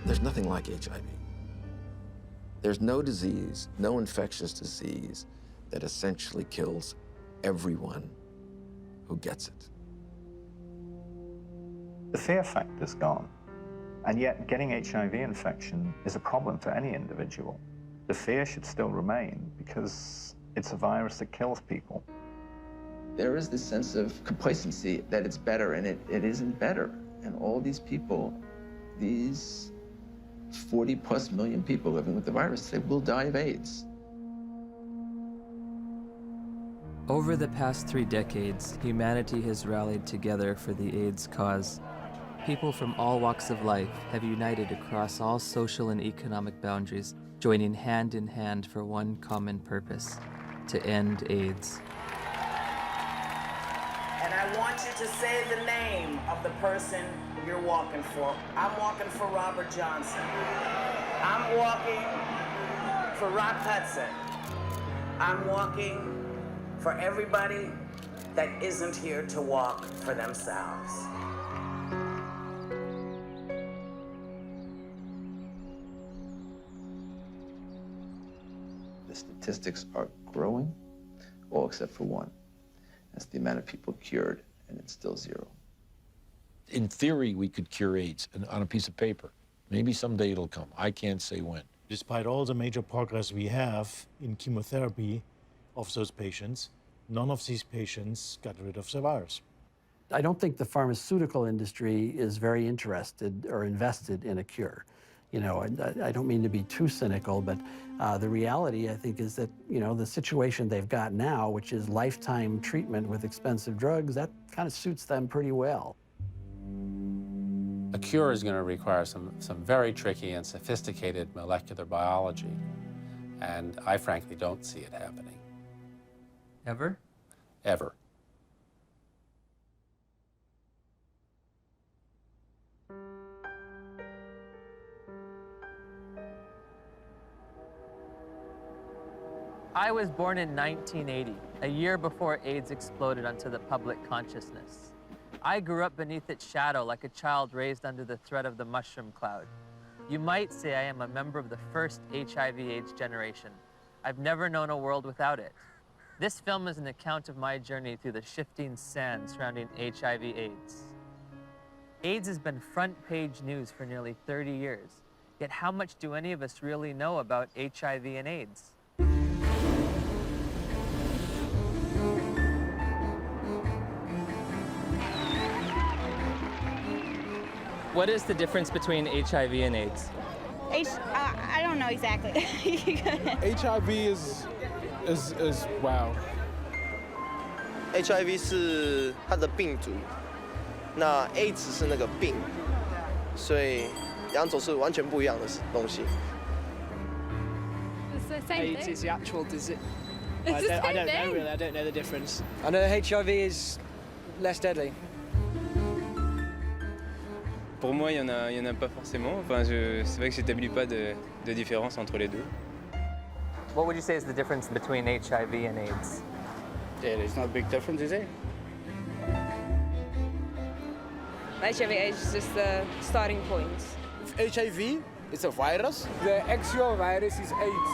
There's nothing like HIV. There's no disease, no infectious disease that essentially kills everyone who gets it. The fear factor's gone, and yet getting HIV infection is a problem for any individual. The fear should still remain because it's a virus that kills people. There is this sense of complacency that it's better, and it isn't better. And all these people, these 40+ million people living with the virus today will die of AIDS. Over the past 3 decades, humanity has rallied together for the AIDS cause. People from all walks of life have united across all social and economic boundaries, joining hand in hand for one common purpose: to end AIDS. And I want you to say the name of the person you're walking for. I'm walking for Robert Johnson. I'm walking for Rock Hudson. I'm walking for everybody that isn't here to walk for themselves. The statistics are growing, all except for one. That's the amount of people cured, and it's still 0. In theory, we could cure AIDS on a piece of paper. Maybe someday it'll come. I can't say when. Despite all the major progress we have in chemotherapy of those patients, none of these patients got rid of the virus. I don't think the pharmaceutical industry is very interested or invested in a cure. You know, I don't mean to be too cynical, but the reality, I think, is that, you know, the situation they've got now, which is lifetime treatment with expensive drugs, that kind of suits them pretty well. A cure is going to require some very tricky and sophisticated molecular biology, and I frankly don't see it happening. Ever? Ever. I was born in 1980, a year before AIDS exploded onto the public consciousness. I grew up beneath its shadow like a child raised under the threat of the mushroom cloud. You might say I am a member of the first HIV/AIDS generation. I've never known a world without it. This film is an account of my journey through the shifting sand surrounding HIV/AIDS. AIDS has been front-page news for nearly 30 years. Yet how much do any of us really know about HIV and AIDS? What is the difference between HIV and AIDS? I don't know exactly. HIV is wow. HIV 是它的病毒，那 AIDS 是那个病，所以两种是完全不一样的东西。It's the same AIDS thing. is the actual disease. It's I the don't same know thing. really. I don't know the difference. I know HIV is less deadly. Pour moi, il y en a pas forcément. Enfin, c'est vrai que j'établis pas de différence entre les deux. What would you say is the difference between HIV and AIDS? Yeah, there's not a big difference, is it? HIV/AIDS is just the starting point. HIV is a virus. The actual virus is AIDS.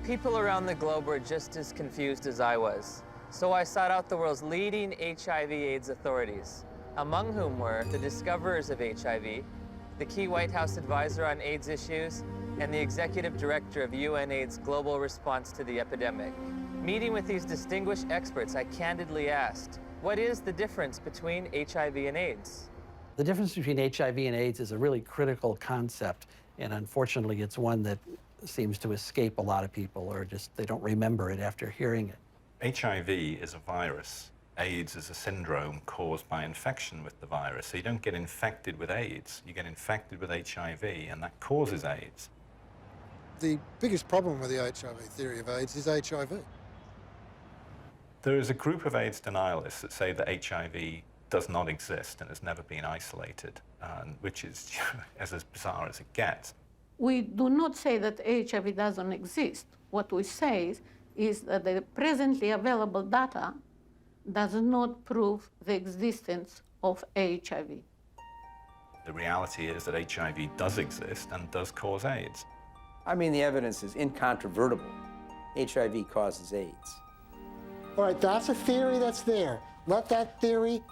People around the globe were just as confused as I was. So I sought out the world's leading HIV/AIDS authorities, among whom were the discoverers of HIV, the key White House advisor on AIDS issues, and the executive director of UNAIDS' global response to the epidemic. Meeting with these distinguished experts, I candidly asked, what is the difference between HIV and AIDS? The difference between HIV and AIDS is a really critical concept, and unfortunately, it's one that seems to escape a lot of people, or just they don't remember it after hearing it. HIV is a virus. AIDS is a syndrome caused by infection with the virus. So you don't get infected with AIDS, you get infected with HIV, and that causes AIDS. The biggest problem with the HIV theory of AIDS is HIV. There is a group of AIDS denialists that say that HIV does not exist and has never been isolated, which is as bizarre as it gets. We do not say that HIV doesn't exist. What we say is that the presently available data does not prove the existence of HIV. The reality is that HIV does exist and does cause AIDS. I mean, the evidence is incontrovertible. HIV causes AIDS. All right, that's a theory that's there. Let that theory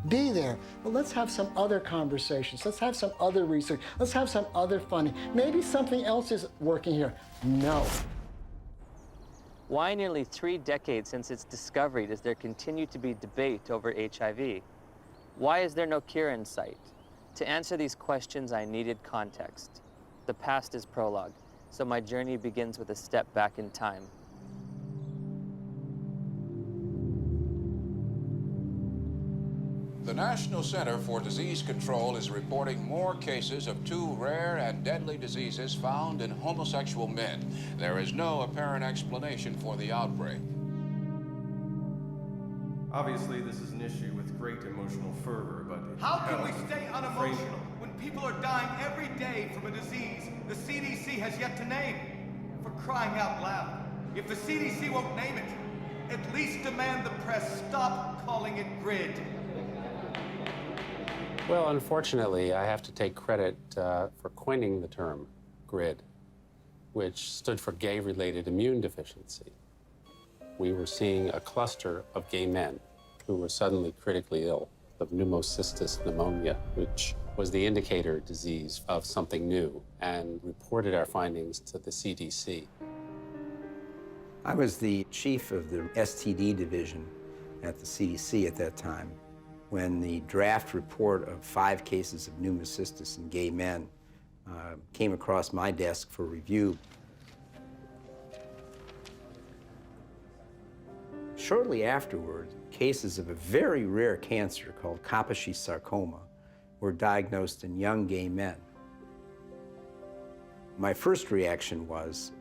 be there. But let's have some other conversations. Let's have some other research. Let's have some other funding. Maybe something else is working here. No. Why nearly 3 decades since its discovery does there continue to be debate over HIV? Why is there no cure in sight? To answer these questions, I needed context. The past is prologue, so my journey begins with a step back in time. The National Center for Disease Control is reporting more cases of 2 rare and deadly diseases found in homosexual men. There is no apparent explanation for the outbreak. Obviously, this is an issue with great emotional fervor, but... How can we stay unemotional when people are dying every day from a disease the CDC has yet to name? For crying out loud, if the CDC won't name it, at least demand the press stop calling it GRID. Well, unfortunately, I have to take credit for coining the term GRID, which stood for gay-related immune deficiency. We were seeing a cluster of gay men who were suddenly critically ill of pneumocystis pneumonia, which was the indicator disease of something new, and reported our findings to the CDC. I was the chief of the STD division at the CDC at that time when the draft report of 5 cases of pneumocystis in gay men came across my desk for review. Shortly afterward, cases of a very rare cancer called Kaposi sarcoma were diagnosed in young gay men. My first reaction was,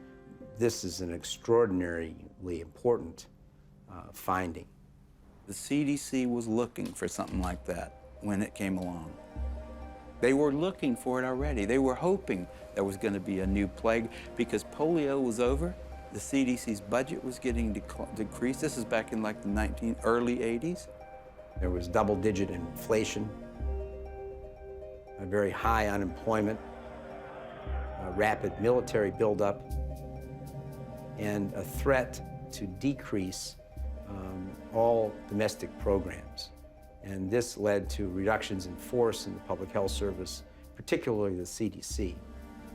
this is an extraordinarily important finding. The CDC was looking for something like that when it came along. They were looking for it already. They were hoping there was going to be a new plague because polio was over. The CDC's budget was getting decreased. This is back in like the early 80s. There was double-digit inflation, a very high unemployment, a rapid military buildup, and a threat to decrease all domestic programs. And this led to reductions in force in the public health service, particularly the CDC.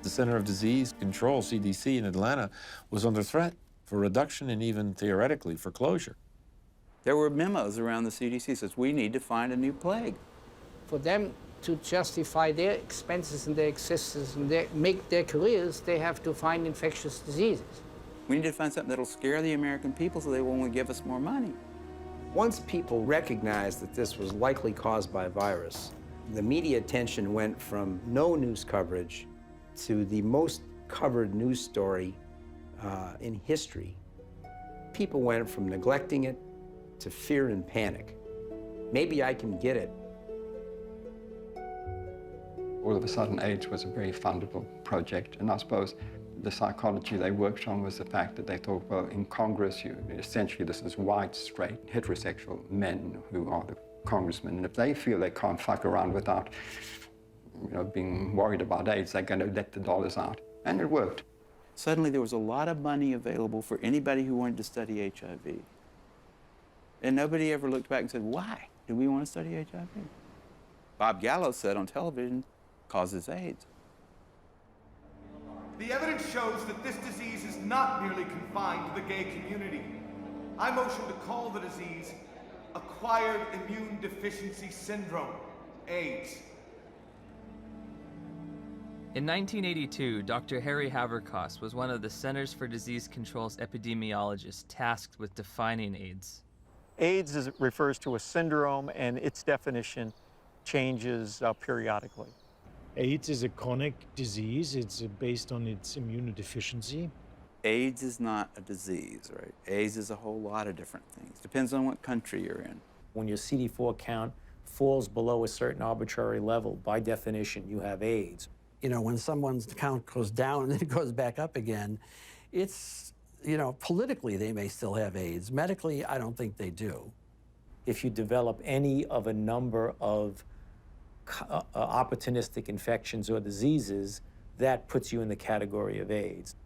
The Center of Disease Control, CDC, in Atlanta was under threat for reduction and even theoretically for closure. There were memos around the CDC says, we need to find a new plague. For them to justify their expenses and their existence and make their careers, they have to find infectious diseases. We need to find something that'll scare the American people so they won't give us more money. Once people recognized that this was likely caused by a virus, the media attention went from no news coverage to the most covered news story in history. People went from neglecting it to fear and panic. Maybe I can get it. All of a sudden, AIDS was a very fundable project, and I suppose the psychology they worked on was the fact that they thought, well, in Congress, essentially this is white, straight, heterosexual men who are the congressmen, and if they feel they can't fuck around without being worried about AIDS, they're going to let the dollars out. And it worked. Suddenly there was a lot of money available for anybody who wanted to study HIV. And nobody ever looked back and said, why do we want to study HIV? Bob Gallo said on television, causes AIDS. The evidence shows that this disease is not merely confined to the gay community. I motion to call the disease Acquired Immune Deficiency Syndrome, AIDS. In 1982, Dr. Harry Haverkos was one of the Centers for Disease Control's epidemiologists tasked with defining AIDS. AIDS refers to a syndrome, and its definition changes periodically. AIDS is a chronic disease. It's based on its immunodeficiency. AIDS is not a disease, right? AIDS is a whole lot of different things. Depends on what country you're in. When your CD4 count falls below a certain arbitrary level, by definition, you have AIDS. You know, when someone's count goes down and then it goes back up again, it's, politically they may still have AIDS. Medically, I don't think they do. If you develop any of a number of opportunistic infections or diseases, that puts you in the category of AIDS.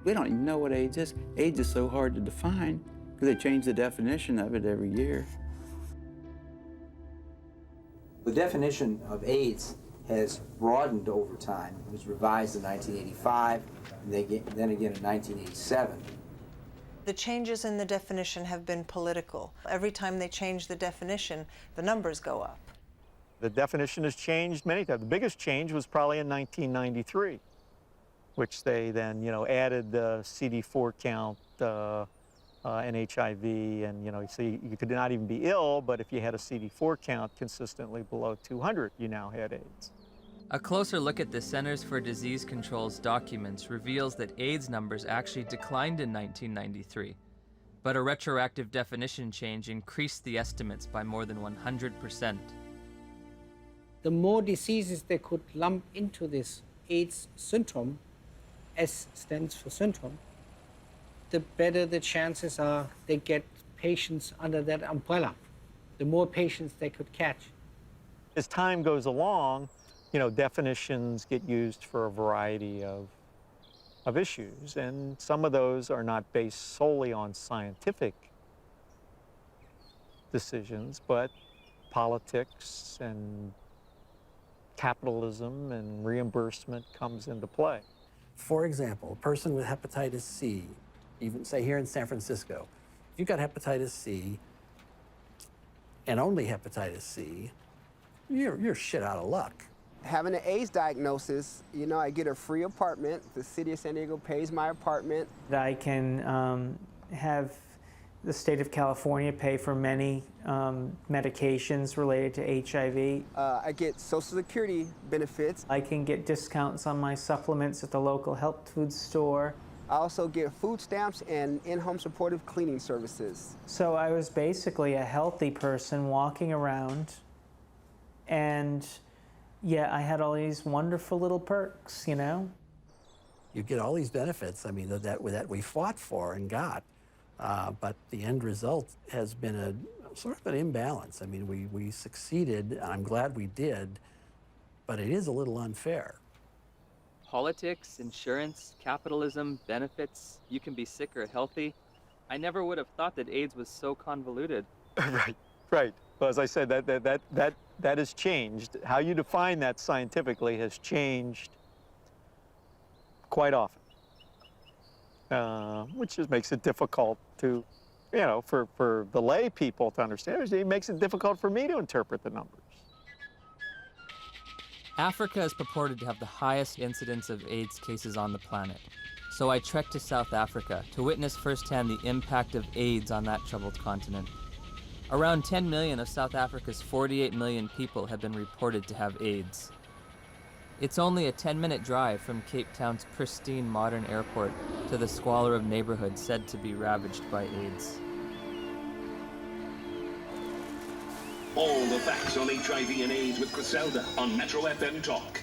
We don't even know what AIDS is. AIDS is so hard to define because they change the definition of it every year. The definition of AIDS has broadened over time. It was revised in 1985, and then again in 1987. The changes in the definition have been political. Every time they change the definition, the numbers go up. The definition has changed many times. The biggest change was probably in 1993, which they then, added the CD4 count and HIV, and, so you could not even be ill, but if you had a CD4 count consistently below 200, you now had AIDS. A closer look at the Centers for Disease Control's documents reveals that AIDS numbers actually declined in 1993, but a retroactive definition change increased the estimates by more than 100%. The more diseases they could lump into this AIDS syndrome, S stands for syndrome, the better the chances are they get patients under that umbrella, the more patients they could catch. As time goes along, definitions get used for a variety of issues, and some of those are not based solely on scientific decisions, but politics and capitalism and reimbursement comes into play. For example, a person with hepatitis C, even say here in San Francisco, if you've got hepatitis C and only hepatitis C, you're shit out of luck. Having an AIDS diagnosis, I get a free apartment. The city of San Diego pays my apartment. I can have the state of California pay for many medications related to HIV. I get Social Security benefits. I can get discounts on my supplements at the local health food store. I also get food stamps and in-home supportive cleaning services. So I was basically a healthy person walking around, and yeah, I had all these wonderful little perks, You get all these benefits, that we fought for and got, but the end result has been a sort of an imbalance. We succeeded, and I'm glad we did, but it is a little unfair. Politics, insurance, capitalism, benefits, you can be sick or healthy. I never would have thought that AIDS was so convoluted. Right. Well, as I said, that has changed. How you define that scientifically has changed quite often, which just makes it difficult to, for the lay people to understand. It makes it difficult for me to interpret the numbers. Africa is purported to have the highest incidence of AIDS cases on the planet. So I trekked to South Africa to witness firsthand the impact of AIDS on that troubled continent. Around 10 million of South Africa's 48 million people have been reported to have AIDS. It's only a 10-minute drive from Cape Town's pristine modern airport to the squalor of neighborhoods said to be ravaged by AIDS. All the facts on HIV and AIDS with Griselda on Metro FM Talk.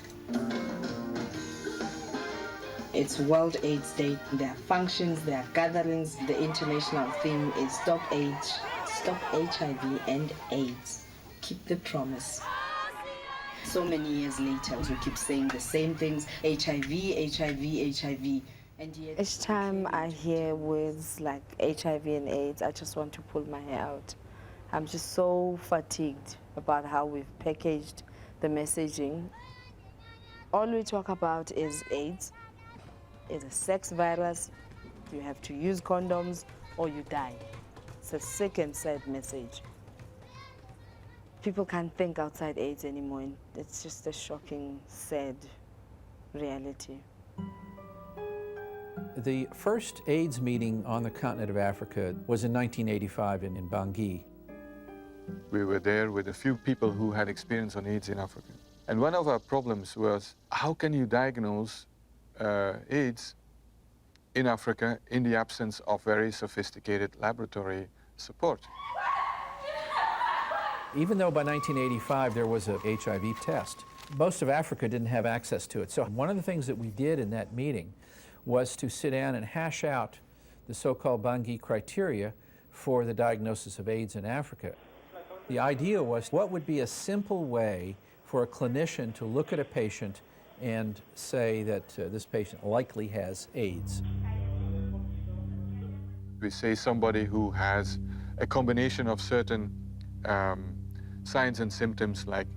It's World AIDS Day. There are functions, there are gatherings. The international theme is Stop AIDS, Stop HIV and AIDS. Keep the promise. So many years later, we keep saying the same things, HIV, HIV, HIV. And yet, each time I hear words like HIV and AIDS, I just want to pull my hair out. I'm just so fatigued about how we've packaged the messaging. All we talk about is AIDS. It's a sex virus. You have to use condoms or you die. It's a sick and sad message. People can't think outside AIDS anymore. And it's just a shocking, sad reality. The first AIDS meeting on the continent of Africa was in 1985 in Bangui. We were there with a few people who had experience on AIDS in Africa. And one of our problems was, how can you diagnose AIDS in Africa in the absence of very sophisticated laboratory support? Even though by 1985 there was a HIV test, most of Africa didn't have access to it. So one of the things that we did in that meeting was to sit down and hash out the so-called Bangui criteria for the diagnosis of AIDS in Africa. The idea was, what would be a simple way for a clinician to look at a patient and say that this patient likely has AIDS? We say somebody who has a combination of certain signs and symptoms like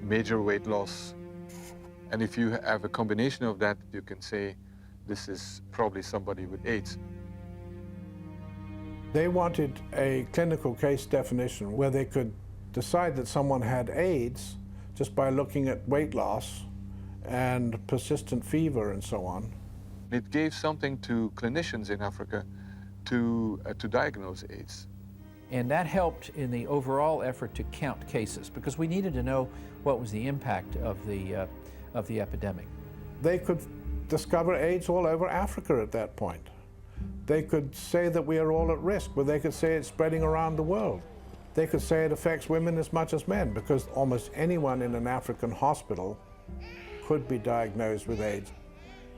major weight loss. And if you have a combination of that, you can say this is probably somebody with AIDS. They wanted a clinical case definition where they could decide that someone had AIDS just by looking at weight loss and persistent fever and so on. It gave something to clinicians in Africa to diagnose AIDS. And that helped in the overall effort to count cases, because we needed to know what was the impact of the epidemic. They could discover AIDS all over Africa at that point. They could say that we are all at risk, but they could say it's spreading around the world. They could say it affects women as much as men, because almost anyone in an African hospital could be diagnosed with AIDS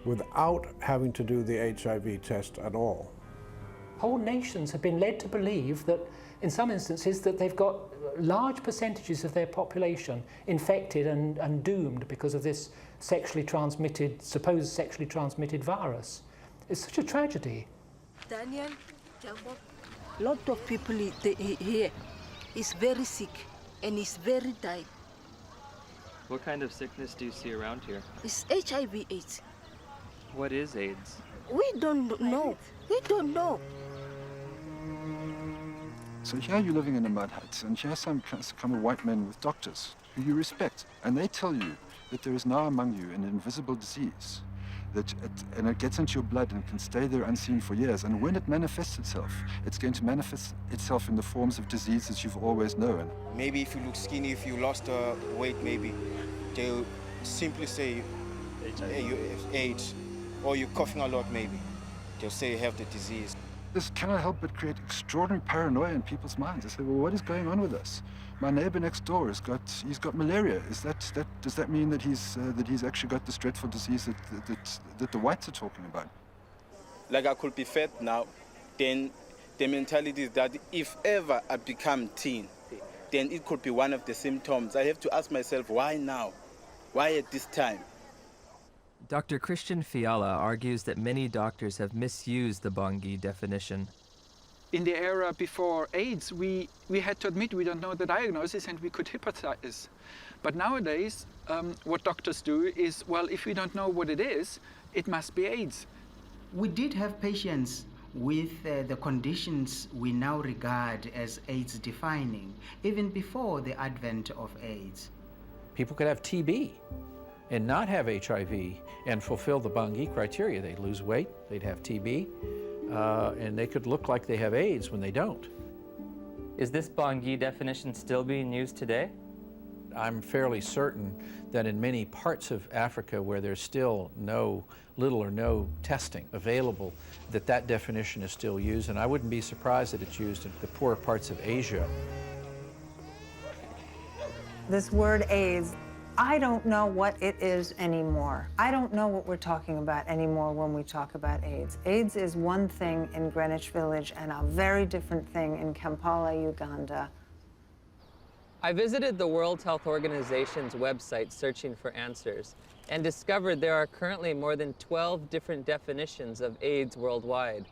without having to do the HIV test at all. Whole nations have been led to believe that, in some instances, that they've got large percentages of their population infected and doomed because of this supposed sexually transmitted virus. It's such a tragedy. Daniel, a lot of people here is very sick and is very dying. What kind of sickness do you see around here? It's HIV/AIDS. What is AIDS? We don't know. We don't know. So here you're living in a mud hut, and here some kind of white men with doctors who you respect, and they tell you that there is now among you an invisible disease, and it gets into your blood and can stay there unseen for years, and when it manifests itself, it's going to manifest itself in the forms of diseases you've always known. Maybe if you look skinny, if you lost weight, maybe they'll simply say hey, you have AIDS, or you're coughing a lot, maybe. They'll say you have the disease. This cannot help but create extraordinary paranoia in people's minds. They say, well, what is going on with us? My neighbor next door he's got malaria. Does that mean that he's actually got this dreadful disease that the whites are talking about? Like I could be fat now, then the mentality is that if ever I become teen, then it could be one of the symptoms. I have to ask myself, why now? Why at this time? Dr. Christian Fiala argues that many doctors have misused the Bangui definition. In the era before AIDS, we had to admit we don't know the diagnosis and we could hypothesize. But nowadays, what doctors do is, well, if we don't know what it is, it must be AIDS. We did have patients with the conditions we now regard as AIDS defining, even before the advent of AIDS. People could have TB and not have HIV and fulfill the Bangui criteria. They'd lose weight, they'd have TB, and they could look like they have AIDS when they don't. Is this Bangui definition still being used today? I'm fairly certain that in many parts of Africa where there's still little or no testing available, that definition is still used, and I wouldn't be surprised that it's used in the poorer parts of Asia. This word AIDS, I don't know what it is anymore. I don't know what we're talking about anymore when we talk about AIDS. AIDS is one thing in Greenwich Village and a very different thing in Kampala, Uganda. I visited the World Health Organization's website searching for answers and discovered there are currently more than 12 different definitions of AIDS worldwide.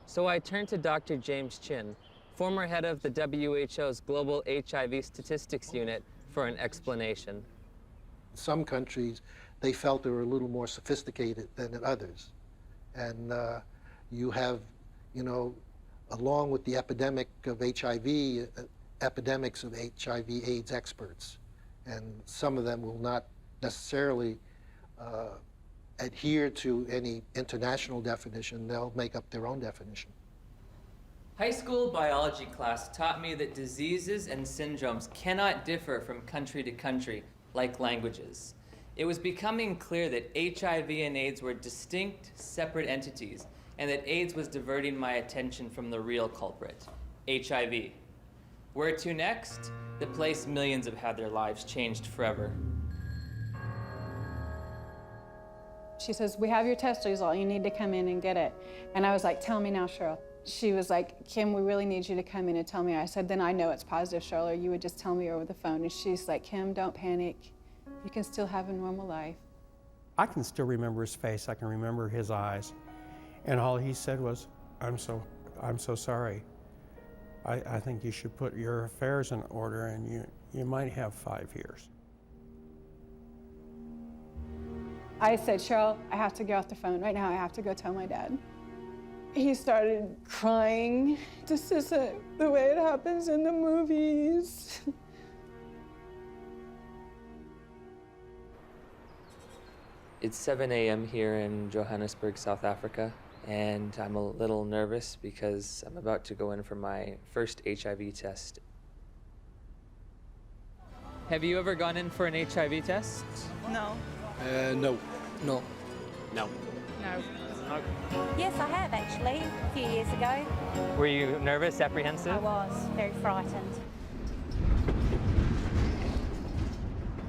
So I turned to Dr. James Chin, former head of the WHO's Global HIV Statistics Unit, for an explanation. Some countries, they felt they were a little more sophisticated than in others. And you have, along with the epidemic of HIV, epidemics of HIV/AIDS experts. And some of them will not necessarily adhere to any international definition. They'll make up their own definition. High school biology class taught me that diseases and syndromes cannot differ from country to country like languages. It was becoming clear that HIV and AIDS were distinct, separate entities, and that AIDS was diverting my attention from the real culprit, HIV. Where to next? The place millions have had their lives changed forever. She says, we have your test result, you need to come in and get it. And I was like, tell me now, Cheryl. She was like, Kim, we really need you to come in and tell me. I said, then I know it's positive, Charlotte. You would just tell me over the phone. And she's like, Kim, don't panic. You can still have a normal life. I can still remember his face. I can remember his eyes. And all he said was, I'm so sorry. I think you should put your affairs in order, and you might have 5 years. I said, Cheryl, I have to get off the phone right now. I have to go tell my dad. He started crying. This isn't the way it happens in the movies. It's 7 a.m. here in Johannesburg, South Africa, and I'm a little nervous because I'm about to go in for my first HIV test. Have you ever gone in for an HIV test? No. No. No. No. No. Yes, I have actually, a few years ago. Were you nervous, apprehensive? I was very frightened.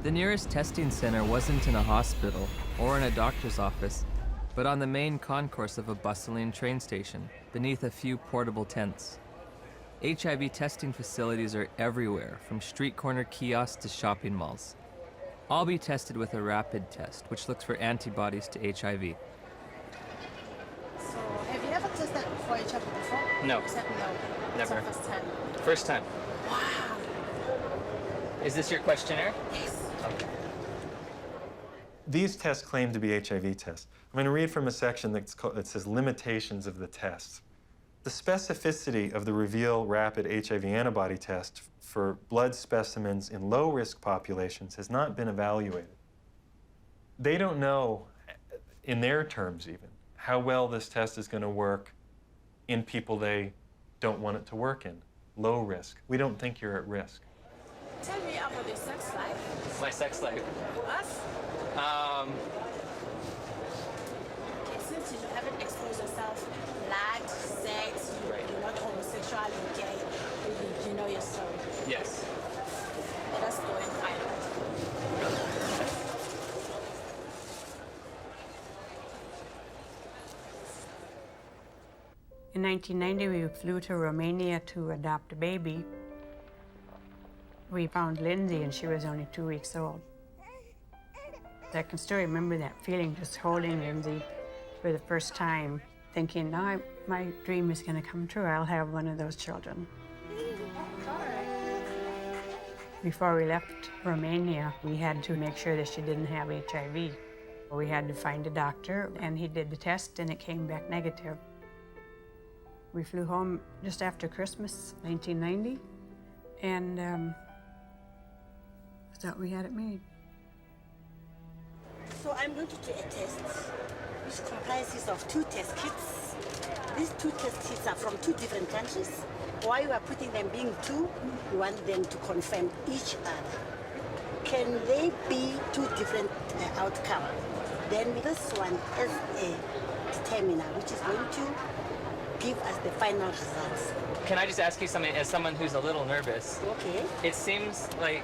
The nearest testing center wasn't in a hospital or in a doctor's office, but on the main concourse of a bustling train station, beneath a few portable tents. HIV testing facilities are everywhere, from street corner kiosks to shopping malls. I'll be tested with a rapid test, which looks for antibodies to HIV. So, have you ever tested for HIV before? No. You said no. Never. It's the first time. First time. Wow. Is this your questionnaire? Yes. Okay. These tests claim to be HIV tests. I'm going to read from a section that says limitations of the tests. The specificity of the Reveal Rapid HIV Antibody Test for blood specimens in low-risk populations has not been evaluated. They don't know, in their terms even, how well this test is going to work in people they don't want it to work in, low risk. We don't think you're at risk. Tell me about your sex life. My sex life. Us? Okay, since you haven't exposed yourself, lied, sex, you're not homosexual, you're gay, you know your story. Yes. Let us go and find out. In 1990, we flew to Romania to adopt a baby. We found Lindsay, and she was only 2 weeks old. I can still remember that feeling, just holding Lindsay for the first time, thinking, now my dream is going to come true. I'll have one of those children. Before we left Romania, we had to make sure that she didn't have HIV. We had to find a doctor, and he did the test, and it came back negative. We flew home just after Christmas, 1990, and thought we had it made. So I'm going to do a test which comprises of 2 test kits. These 2 test kits are from 2 different countries. Why you are putting them being 2, you want them to confirm each other. Can they be 2 different outcomes? Then this one is a determiner, which is going to give us the final results. Can I just ask you something, as someone who's a little nervous? Okay. It seems like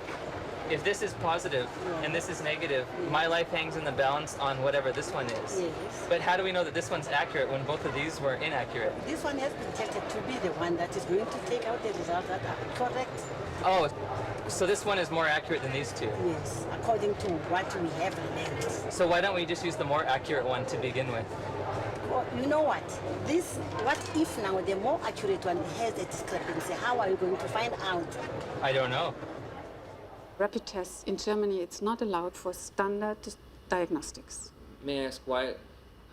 if this is positive and this is negative, my life hangs in the balance on whatever this one is. Yes. But how do we know that this one's accurate when both of these were inaccurate? This one has been tested to be the one that is going to take out the results that are correct. Oh, so this one is more accurate than these 2? Yes, according to what we have learned. So why don't we just use the more accurate one to begin with? Well, you know what? What if now the more accurate one has a discrepancy? How are you going to find out? I don't know. Rapid tests in Germany, it's not allowed for standard diagnostics. May I ask why?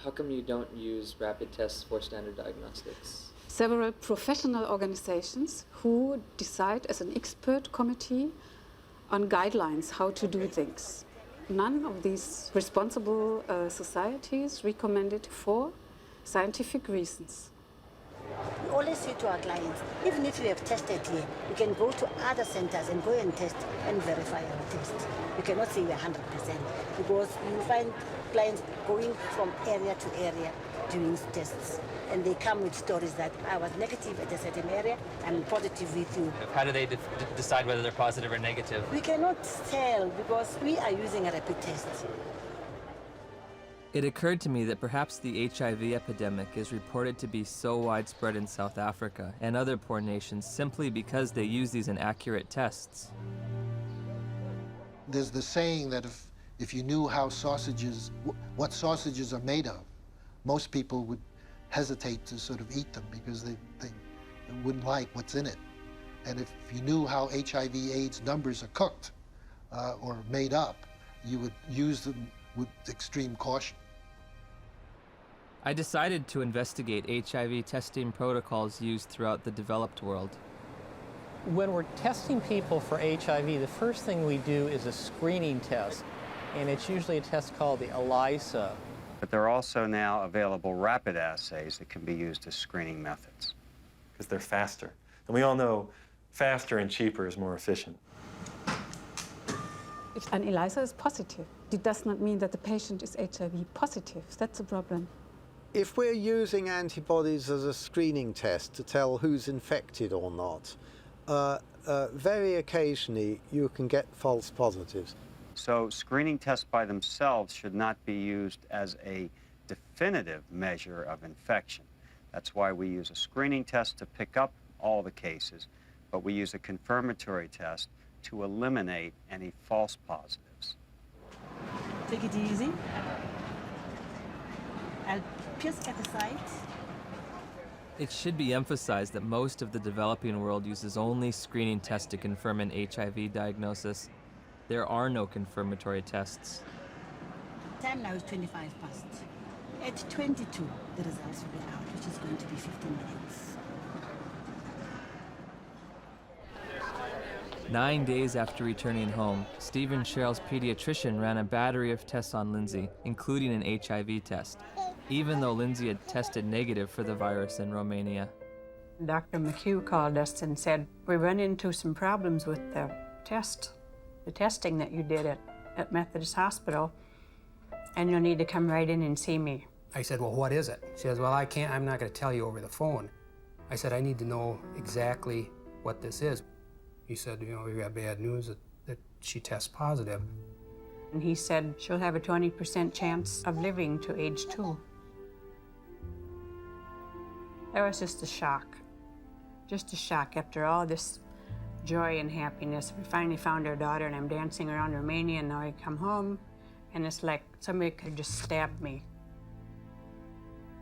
How come you don't use rapid tests for standard diagnostics? Several professional organizations who decide as an expert committee on guidelines how to do things. None of these responsible societies recommend it for scientific reasons. We always say to our clients, even if you have tested here, you can go to other centers and go and test and verify our test. You cannot say we're 100% because you find clients going from area to area doing tests. And they come with stories that I was negative at a certain area, I'm positive with you. How do they decide whether they're positive or negative? We cannot tell because we are using a rapid test. It occurred to me that perhaps the HIV epidemic is reported to be so widespread in South Africa and other poor nations simply because they use these inaccurate tests. There's the saying that if you knew how what sausages are made of, most people would hesitate to sort of eat them because they wouldn't like what's in it. And if you knew how HIV/AIDS numbers are cooked or made up, you would use them with extreme caution. I decided to investigate HIV testing protocols used throughout the developed world. When we're testing people for HIV, the first thing we do is a screening test, and it's usually a test called the ELISA. But there are also now available rapid assays that can be used as screening methods. Because they're faster. And we all know faster and cheaper is more efficient. If an ELISA is positive, it does not mean that the patient is HIV positive. That's a problem. If we're using antibodies as a screening test to tell who's infected or not, very occasionally you can get false positives. So screening tests by themselves should not be used as a definitive measure of infection. That's why we use a screening test to pick up all the cases, but we use a confirmatory test to eliminate any false positives. Take it easy. I'll just at the side. It should be emphasized that most of the developing world uses only screening tests to confirm an HIV diagnosis. There are no confirmatory tests. Time now is 25 past. At 22, the results will be out, which is going to be 15 minutes. 9 days after returning home, Steve and Cheryl's pediatrician ran a battery of tests on Lindsay, including an HIV test, even though Lindsay had tested negative for the virus in Romania. Dr. McHugh called us and said, we run into some problems with the testing that you did at Methodist Hospital, and you'll need to come right in and see me. I said, well, what is it? She says, well, I'm not going to tell you over the phone. I said, I need to know exactly what this is. He said, you know, we got bad news that she tests positive. And he said, she'll have a 20% chance of living to age 2. That was just a shock after all this joy and happiness. We finally found our daughter, and I'm dancing around Romania, and now I come home, and it's like somebody could just stab me.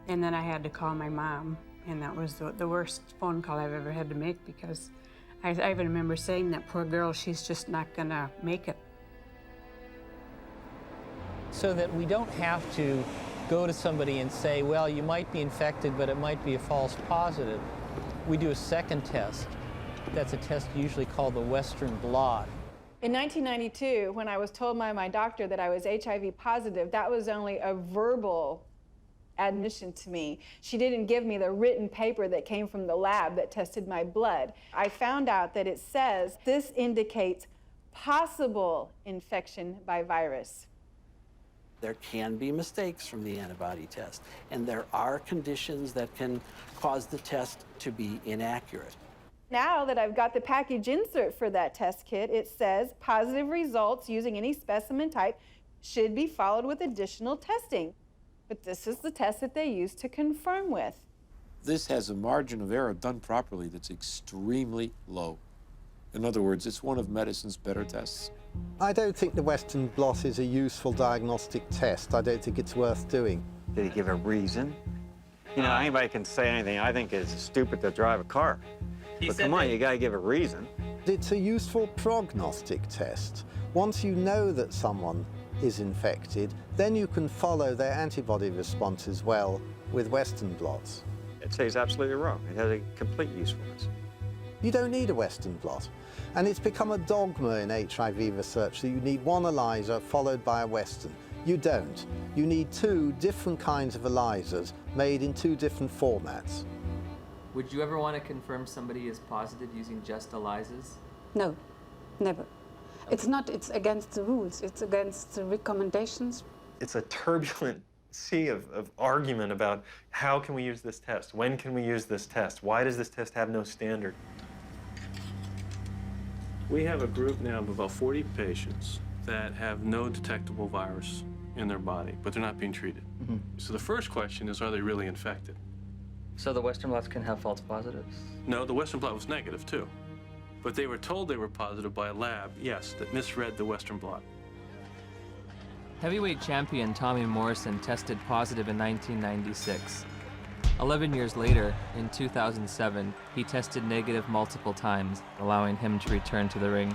And then I had to call my mom, and that was the worst phone call I've ever had to make, because I even remember saying, that poor girl, she's just not gonna make it. So that we don't have to go to somebody and say, well, you might be infected, but it might be a false positive. We do a second test. That's a test usually called the Western blot. In 1992, when I was told by my doctor that I was HIV positive, that was only a verbal admission to me. She didn't give me the written paper that came from the lab that tested my blood. I found out that it says this indicates possible infection by virus. There can be mistakes from the antibody test, and there are conditions that can cause the test to be inaccurate. Now that I've got the package insert for that test kit, it says positive results using any specimen type should be followed with additional testing. But this is the test that they use to confirm with. This has a margin of error done properly that's extremely low. In other words, it's one of medicine's better tests. I don't think the Western blot is a useful diagnostic test. I don't think it's worth doing. Did he give a reason? You know, anybody can say anything. I think it's stupid to drive a car. But come on, you gotta give a reason. It's a useful prognostic test. Once you know that someone is infected, then you can follow their antibody response as well with Western blots. I'd say he's absolutely wrong. It has a complete usefulness. You don't need a Western blot. And it's become a dogma in HIV research that you need one ELISA followed by a Western. You don't. You need 2 different kinds of ELISAs made in 2 different formats. Would you ever want to confirm somebody is positive using just ELISAs? No, never. It's against the rules. It's against the recommendations. It's a turbulent sea of argument about how can we use this test? When can we use this test? Why does this test have no standard? We have a group now of about 40 patients that have no detectable virus in their body, but they're not being treated. So the first question is, are they really infected? So the Western blots can have false positives? No, the Western blot was negative too. But they were told they were positive by a lab, yes, that misread the Western blot. Heavyweight champion Tommy Morrison tested positive in 1996. 11 years later, in 2007, he tested negative multiple times, allowing him to return to the ring.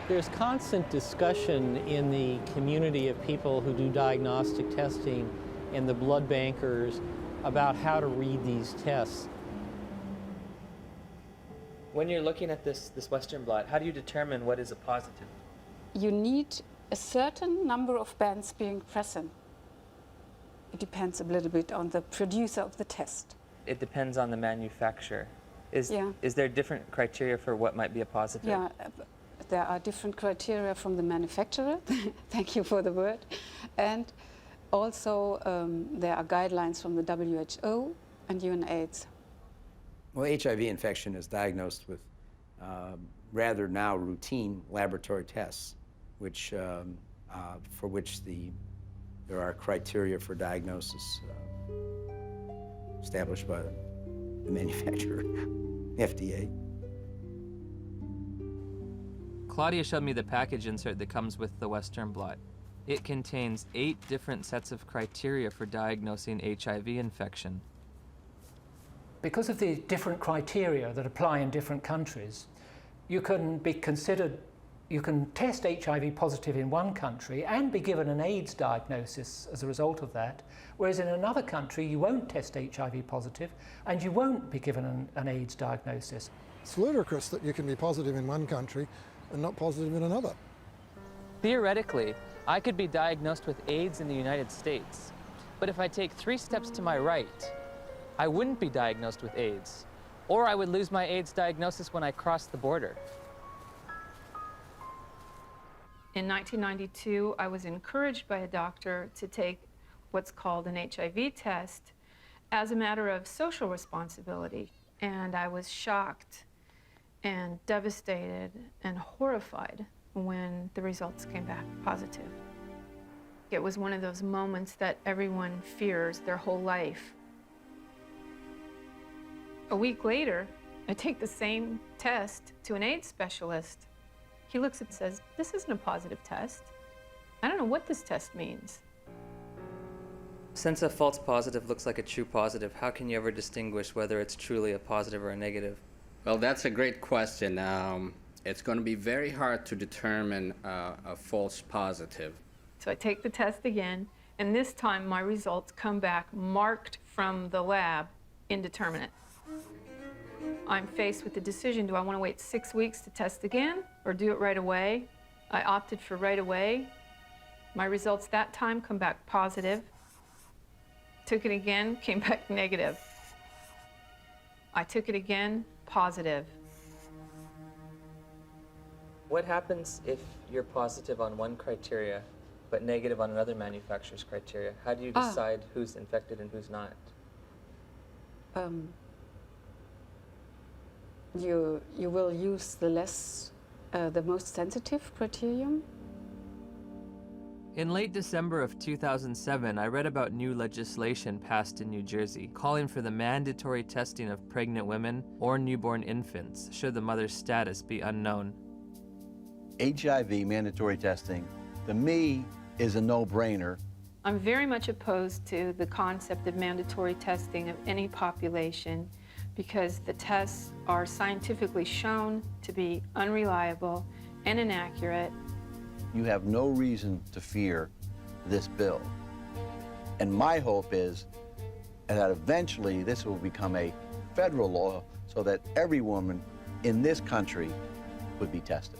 There's constant discussion in the community of people who do diagnostic testing and the blood bankers about how to read these tests. When you're looking at this Western blot, how do you determine what is a positive? You need a certain number of bands being present. It depends a little bit on the producer of the test. It depends on the manufacturer. Is there different criteria for what might be a positive? Yeah, there are different criteria from the manufacturer. Thank you for the word. And also there are guidelines from the WHO and UNAIDS. Well, HIV infection is diagnosed with rather now routine laboratory tests, which for which there are criteria for diagnosis established by the manufacturer, FDA. Claudia showed me the package insert that comes with the Western blot. It contains 8 different sets of criteria for diagnosing HIV infection. Because of the different criteria that apply in different countries, you can be considered, you can test HIV positive in one country and be given an AIDS diagnosis as a result of that, whereas in another country you won't test HIV positive and you won't be given an AIDS diagnosis. It's ludicrous that you can be positive in one country and not positive in another. Theoretically, I could be diagnosed with AIDS in the United States, but if I take 3 steps to my right, I wouldn't be diagnosed with AIDS, or I would lose my AIDS diagnosis when I cross the border. In 1992, I was encouraged by a doctor to take what's called an HIV test as a matter of social responsibility, and I was shocked and devastated and horrified when the results came back positive. It was one of those moments that everyone fears their whole life. A week later, I take the same test to an AIDS specialist. He looks and says, "This isn't a positive test. I don't know what this test means." Since a false positive looks like a true positive, how can you ever distinguish whether it's truly a positive or a negative? Well, that's a great question. It's going to be very hard to determine a false positive. So I take the test again, and this time my results come back marked from the lab indeterminate. I'm faced with the decision, do I want to wait 6 weeks to test again or do it right away? I opted for right away. My results that time come back positive. Took it again, came back negative. I took it again, positive. What happens if you're positive on one criteria but negative on another manufacturer's criteria? How do you decide who's infected and who's not? You will use the most sensitive criterion. In late December of 2007, I read about new legislation passed in New Jersey calling for the mandatory testing of pregnant women or newborn infants should the mother's status be unknown. HIV mandatory testing, to me, is a no-brainer. I'm very much opposed to the concept of mandatory testing of any population because the tests are scientifically shown to be unreliable and inaccurate. You have no reason to fear this bill. And my hope is that eventually this will become a federal law so that every woman in this country would be tested.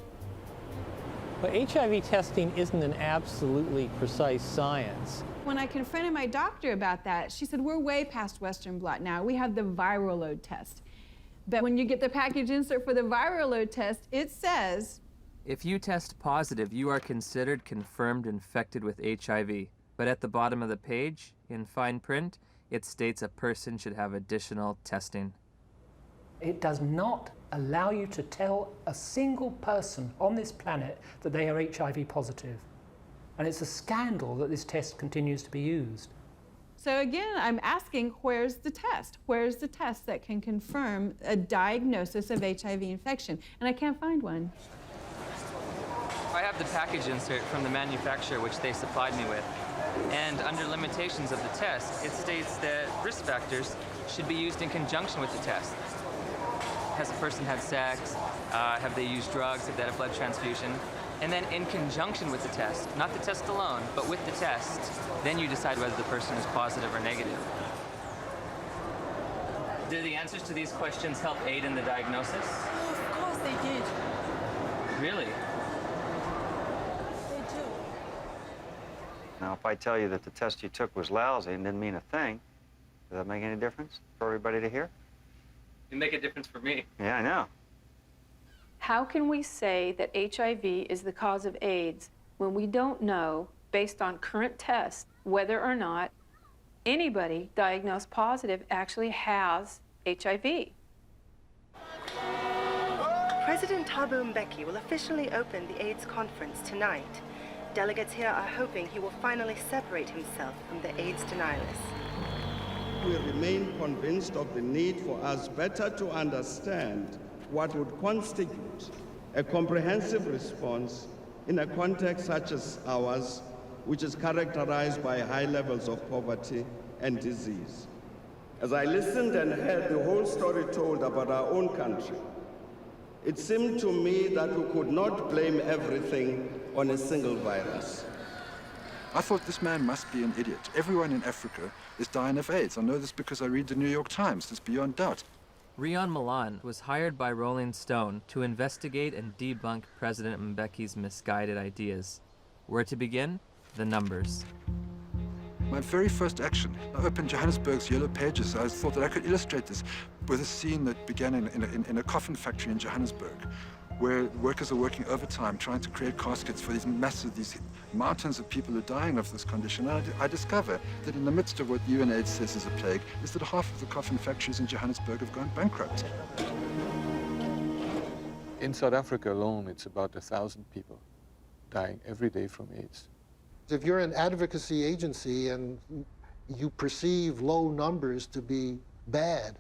But HIV testing isn't an absolutely precise science. When I confronted my doctor about that, she said, we're way past Western blot now. We have the viral load test. But when you get the package insert for the viral load test, it says, if you test positive, you are considered confirmed infected with HIV. But at the bottom of the page, in fine print, it states a person should have additional testing. It does not allow you to tell a single person on this planet that they are HIV positive. And it's a scandal that this test continues to be used. So again, I'm asking, where's the test? Where's the test that can confirm a diagnosis of HIV infection? And I can't find one. I have the package insert from the manufacturer which they supplied me with. And under limitations of the test, it states that risk factors should be used in conjunction with the test. Has a person had sex? Have they used drugs? Have they had a blood transfusion? And then in conjunction with the test, not the test alone, but with the test, then you decide whether the person is positive or negative. Do the answers to these questions help aid in the diagnosis? Of course they did. Really? They do. Now, if I tell you that the test you took was lousy and didn't mean a thing, does that make any difference for everybody to hear? It'd make a difference for me. Yeah, I know. How can we say that HIV is the cause of AIDS when we don't know, based on current tests, whether or not anybody diagnosed positive actually has HIV? President Thabo Mbeki will officially open the AIDS conference tonight. Delegates here are hoping he will finally separate himself from the AIDS denialists. We remain convinced of the need for us better to understand what would constitute a comprehensive response in a context such as ours, which is characterized by high levels of poverty and disease. As I listened and heard the whole story told about our own country, it seemed to me that we could not blame everything on a single virus. I thought this man must be an idiot. Everyone in Africa is dying of AIDS. I know this because I read the New York Times. It's beyond doubt. Rion Milan was hired by Rolling Stone to investigate and debunk President Mbeki's misguided ideas. Where to begin? The numbers. My very first action, I opened Johannesburg's Yellow Pages. I thought that I could illustrate this with a scene that began in a coffin factory in Johannesburg, where workers are working overtime trying to create caskets for these mountains of people who are dying of this condition. And I discover that in the midst of what UNAIDS says is a plague, is that half of the coffin factories in Johannesburg have gone bankrupt. In South Africa alone, it's about 1,000 people dying every day from AIDS. If you're an advocacy agency and you perceive low numbers to be bad,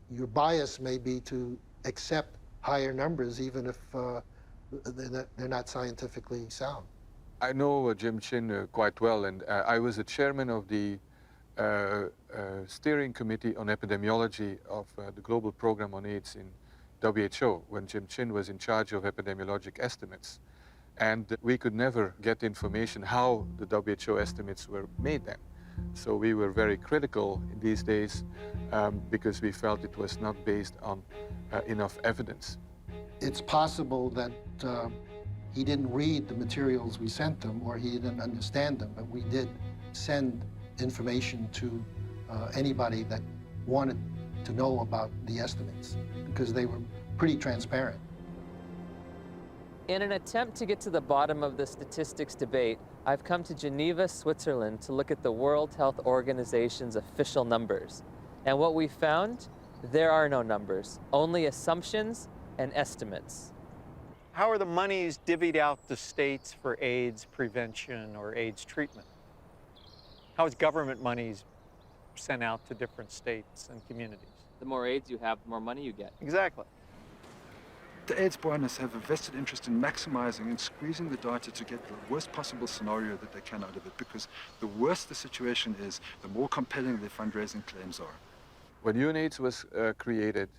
your bias may be to accept higher numbers, even if they're not scientifically sound. I know Jim Chin quite well, and I was the chairman of the steering committee on epidemiology of the global program on AIDS in WHO, when Jim Chin was in charge of epidemiologic estimates. And we could never get information how the WHO estimates were made then. So we were very critical in these days because we felt it was not based on enough evidence. It's possible that he didn't read the materials we sent him, or he didn't understand them, but we did send information to anybody that wanted to know about the estimates, because they were pretty transparent. In an attempt to get to the bottom of the statistics debate, I've come to Geneva, Switzerland to look at the World Health Organization's official numbers. And what we found, there are no numbers, only assumptions and estimates. How are the monies divvied out to states for AIDS prevention or AIDS treatment? How is government monies sent out to different states and communities? The more AIDS you have, the more money you get. Exactly. The AIDS boards have a vested interest in maximizing and squeezing the data to get the worst possible scenario that they can out of it, because the worse the situation is, the more compelling their fundraising claims are. When UNAIDS was created,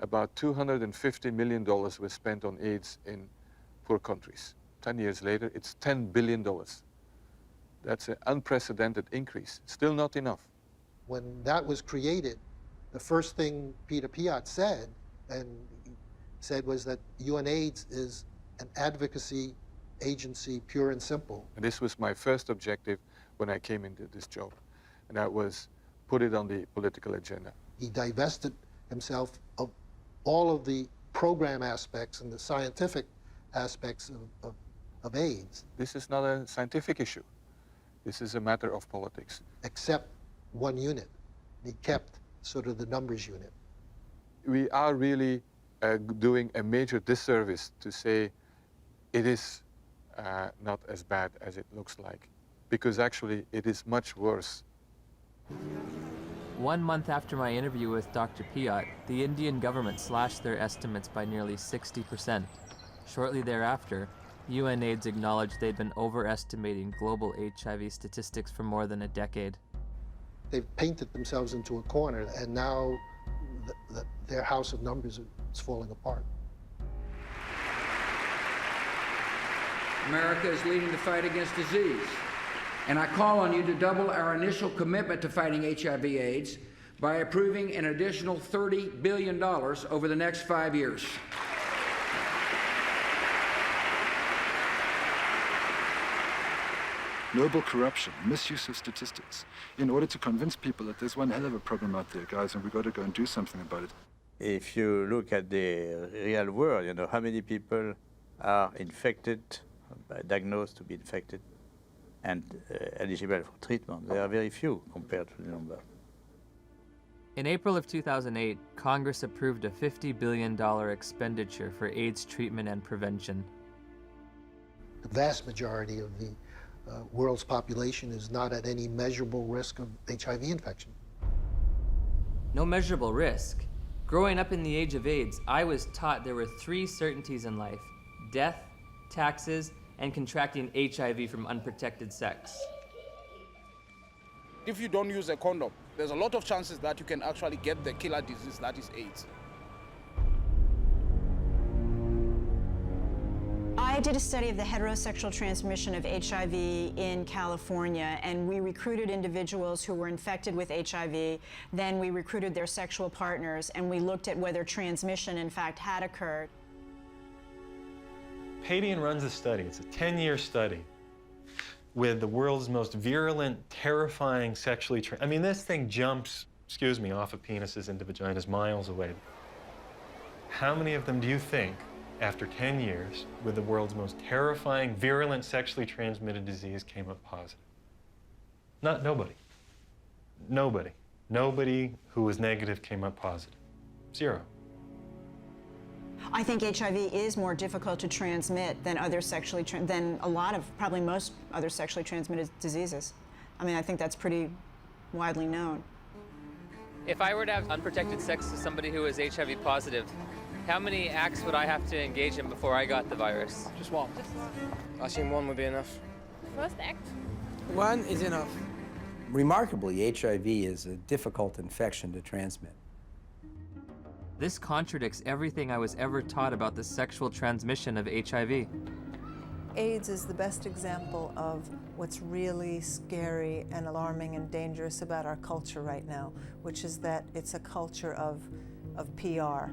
about $250 million was spent on AIDS in poor countries. 10 years later, it's $10 billion. That's an unprecedented increase. Still not enough. When that was created, the first thing Peter Piot said was that UNAIDS is an advocacy agency, pure and simple. And this was my first objective when I came into this job, and that was put it on the political agenda. He divested himself of all of the program aspects and the scientific aspects of AIDS. This is not a scientific issue. This is a matter of politics. Except one unit. He kept sort of the numbers unit. we are really doing a major disservice to say it is not as bad as it looks like, because actually it is much worse. 1 month after my interview with Dr. Piot, the Indian government slashed their estimates by nearly 60%. Shortly thereafter, UNAIDS acknowledged they'd been overestimating global HIV statistics for more than a decade. They've painted themselves into a corner, and now their house of numbers is falling apart. America is leading the fight against disease. And I call on you to double our initial commitment to fighting HIV/AIDS by approving an additional $30 billion over the next 5 years. Noble corruption, misuse of statistics, in order to convince people that there's one hell of a problem out there, guys, and we've got to go and do something about it. If you look at the real world, you know, how many people are infected, diagnosed to be infected, and eligible for treatment? There are very few compared to the number. In April of 2008, Congress approved a $50 billion expenditure for AIDS treatment and prevention. The vast majority of the world's population is not at any measurable risk of HIV infection. No measurable risk. Growing up in the age of AIDS, I was taught there were 3 certainties in life: death, taxes, and contracting HIV from unprotected sex. If you don't use a condom, there's a lot of chances that you can actually get the killer disease that is AIDS. I did a study of the heterosexual transmission of HIV in California, and we recruited individuals who were infected with HIV. Then we recruited their sexual partners, and we looked at whether transmission, in fact, had occurred. Padian runs a study. It's a 10-year study with the world's most virulent, terrifying sexually I mean, this thing jumps, excuse me, off of penises into vaginas miles away. How many of them do you think, after 10 years, with the world's most terrifying, virulent, sexually transmitted disease came up positive? Nobody. Nobody. Nobody who was negative came up positive. 0. I think HIV is more difficult to transmit than than a lot of, probably most other sexually transmitted diseases. I mean, I think that's pretty widely known. If I were to have unprotected sex with somebody who is HIV positive, how many acts would I have to engage in before I got the virus? Just one. I assume one would be enough. First act? 1 is enough. Remarkably, HIV is a difficult infection to transmit. This contradicts everything I was ever taught about the sexual transmission of HIV. AIDS is the best example of what's really scary and alarming and dangerous about our culture right now, which is that it's a culture of PR.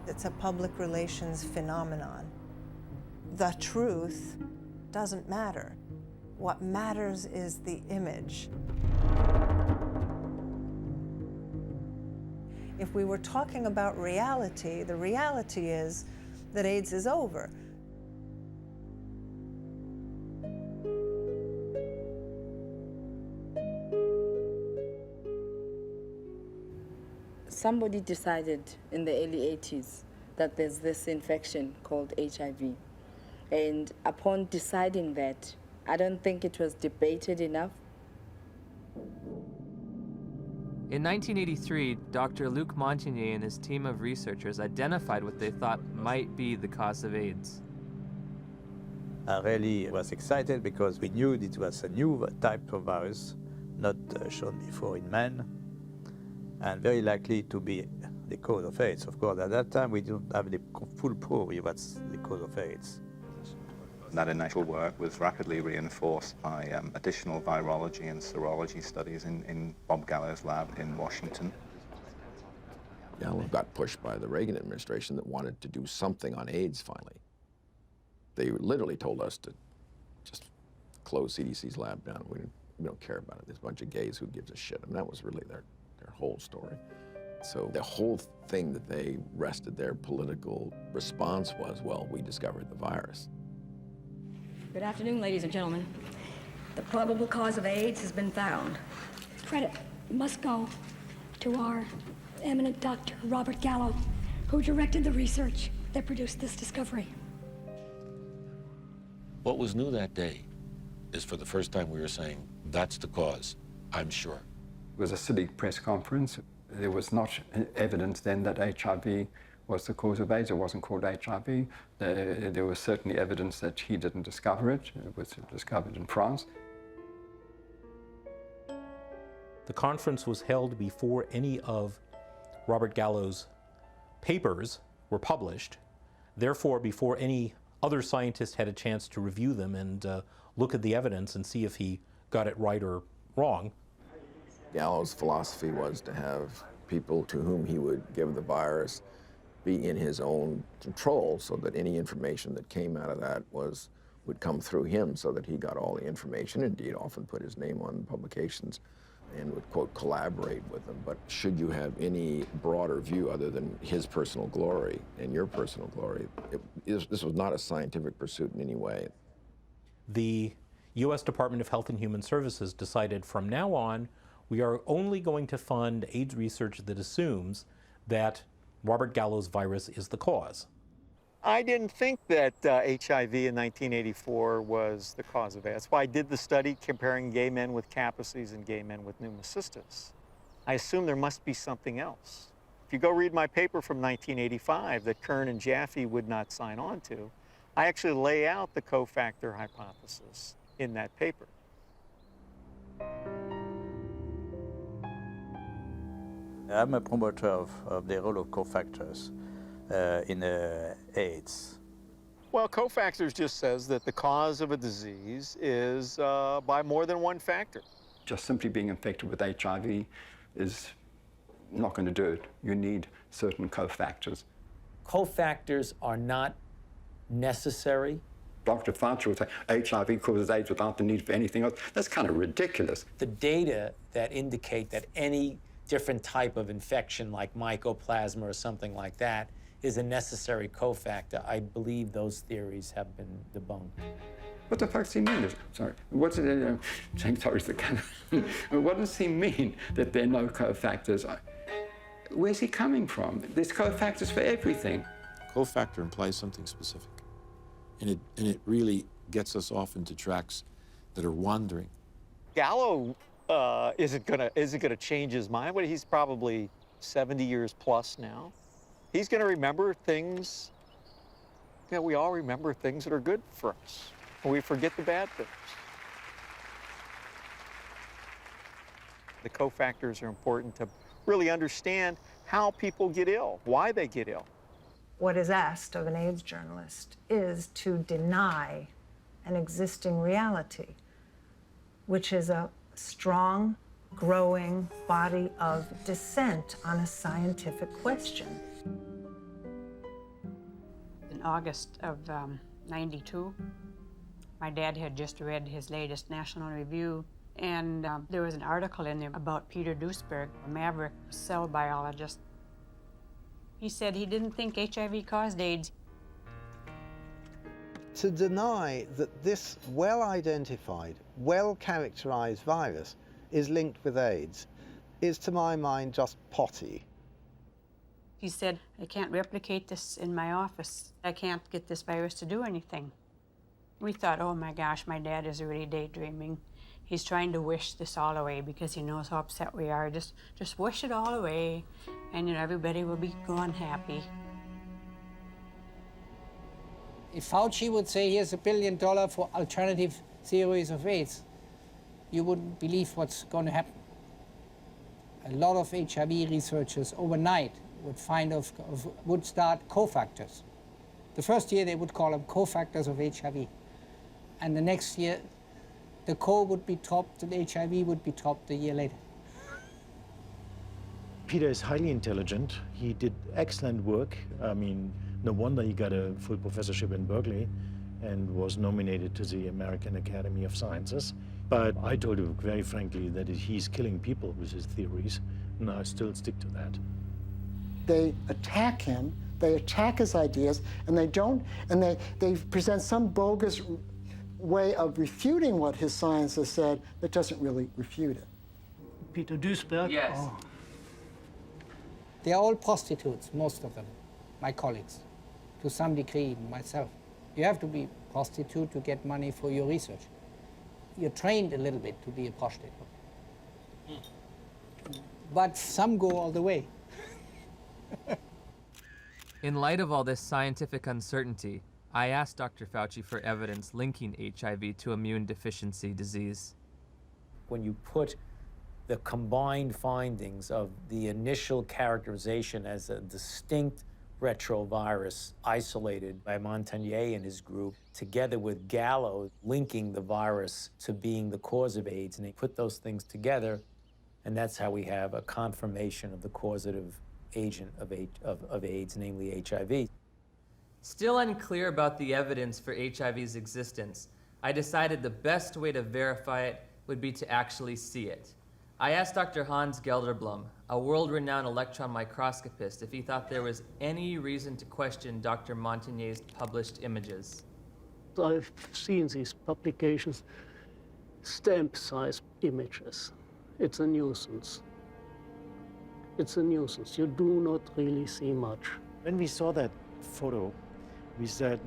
It's a public relations phenomenon. The truth doesn't matter. What matters is the image. If we were talking about reality, the reality is that AIDS is over. Somebody decided in the early 80s that there's this infection called HIV. And upon deciding that, I don't think it was debated enough. In 1983, Dr. Luc Montagnier and his team of researchers identified what they thought might be the cause of AIDS. I really was excited because we knew it was a new type of virus, not shown before in man, and very likely to be the cause of AIDS. Of course, at that time, we didn't have the full proof of what's the cause of AIDS. That initial work was rapidly reinforced by additional virology and serology studies in Bob Gallo's lab in Washington. Gallo got pushed by the Reagan administration that wanted to do something on AIDS finally. They literally told us to just close CDC's lab down. We don't care about it. There's a bunch of gays, who gives a shit? And that was really their whole story. So the whole thing that they rested their political response was, well, we discovered the virus. Good afternoon, ladies and gentlemen. The probable cause of AIDS has been found. Credit must go to our eminent Dr. Robert Gallo, who directed the research that produced this discovery. What was new that day is for the first time we were saying, that's the cause, I'm sure. It was a silly press conference. There was not evidence then that HIV was the cause of AIDS. It wasn't called HIV. There was certainly evidence that he didn't discover it. It was discovered in France. The conference was held before any of Robert Gallo's papers were published. Therefore, before any other scientist had a chance to review them and look at the evidence and see if he got it right or wrong. Gallo's philosophy was to have people to whom he would give the virus be in his own control, so that any information that came out of that would come through him, so that he got all the information. Indeed, often put his name on publications and would, quote, collaborate with them. But should you have any broader view other than his personal glory and your personal glory, this was not a scientific pursuit in any way. The U.S. Department of Health and Human Services decided from now on, we are only going to fund AIDS research that assumes that Robert Gallo's virus is the cause. I didn't think that HIV in 1984 was the cause of AIDS. That's why I did the study comparing gay men with Kaposi's and gay men with pneumocystis. I assumed there must be something else. If you go read my paper from 1985 that Kern and Jaffe would not sign on to, I actually lay out the cofactor hypothesis in that paper. I'm a promoter of the role of cofactors in AIDS. Well, cofactors just says that the cause of a disease is by more than one factor. Just simply being infected with HIV is not going to do it. You need certain cofactors. Cofactors are not necessary. Dr. Fauci would say HIV causes AIDS without the need for anything else. That's kind of ridiculous. The data that indicate that any different type of infection like mycoplasma or something like that is a necessary cofactor, I believe those theories have been debunked. What the fuck does he mean? Sorry, what's it? Sorry, what does he mean that there are no cofactors? Where's he coming from? There's cofactors for everything. Cofactor implies something specific, and it really gets us off into tracks that are wandering. Gallo isn't gonna change his mind. He's probably 70 years plus now. He's gonna remember things. You know, we all remember things that are good for us, and we forget the bad things. The cofactors are important to really understand how people get ill, why they get ill. What is asked of an AIDS journalist is to deny an existing reality, which is a strong, growing body of dissent on a scientific question. In August of '92, my dad had just read his latest National Review, and there was an article in there about Peter Duesberg, a maverick cell biologist. He said he didn't think HIV caused AIDS. To deny that this well-identified, well-characterized virus is linked with AIDS is, to my mind, just potty. He said, I can't replicate this in my office. I can't get this virus to do anything. We thought, oh my gosh, my dad is really daydreaming. He's trying to wish this all away because he knows how upset we are. Just wish it all away, and everybody will be gone happy. If Fauci would say, here's $1 billion for alternative theories of AIDS, you wouldn't believe what's going to happen. A lot of HIV researchers overnight would start cofactors. The first year they would call them cofactors of HIV. And the next year, the co would be topped and HIV would be topped a year later. Peter is highly intelligent. He did excellent work. I mean, no wonder he got a full professorship in Berkeley and was nominated to the American Academy of Sciences. But I told him very frankly that he's killing people with his theories, and I still stick to that. They attack him, they attack his ideas, and they present some bogus way of refuting what his science has said that doesn't really refute it. Peter Duesberg? Yes. They're all prostitutes, most of them, my colleagues, to some degree, myself. You have to be a prostitute to get money for your research. You're trained a little bit to be a prostitute. But some go all the way. In light of all this scientific uncertainty, I asked Dr. Fauci for evidence linking HIV to immune deficiency disease. When you put the combined findings of the initial characterization as a distinct retrovirus isolated by Montagnier and his group, together with Gallo linking the virus to being the cause of AIDS, and they put those things together, and that's how we have a confirmation of the causative agent of AIDS, namely HIV. Still unclear about the evidence for HIV's existence, I decided the best way to verify it would be to actually see it. I asked Dr. Hans Gelderblum, a world-renowned electron microscopist, if he thought there was any reason to question Dr. Montagnier's published images. I've seen these publications, stamp-sized images. It's a nuisance. It's a nuisance. You do not really see much. When we saw that photo, we said,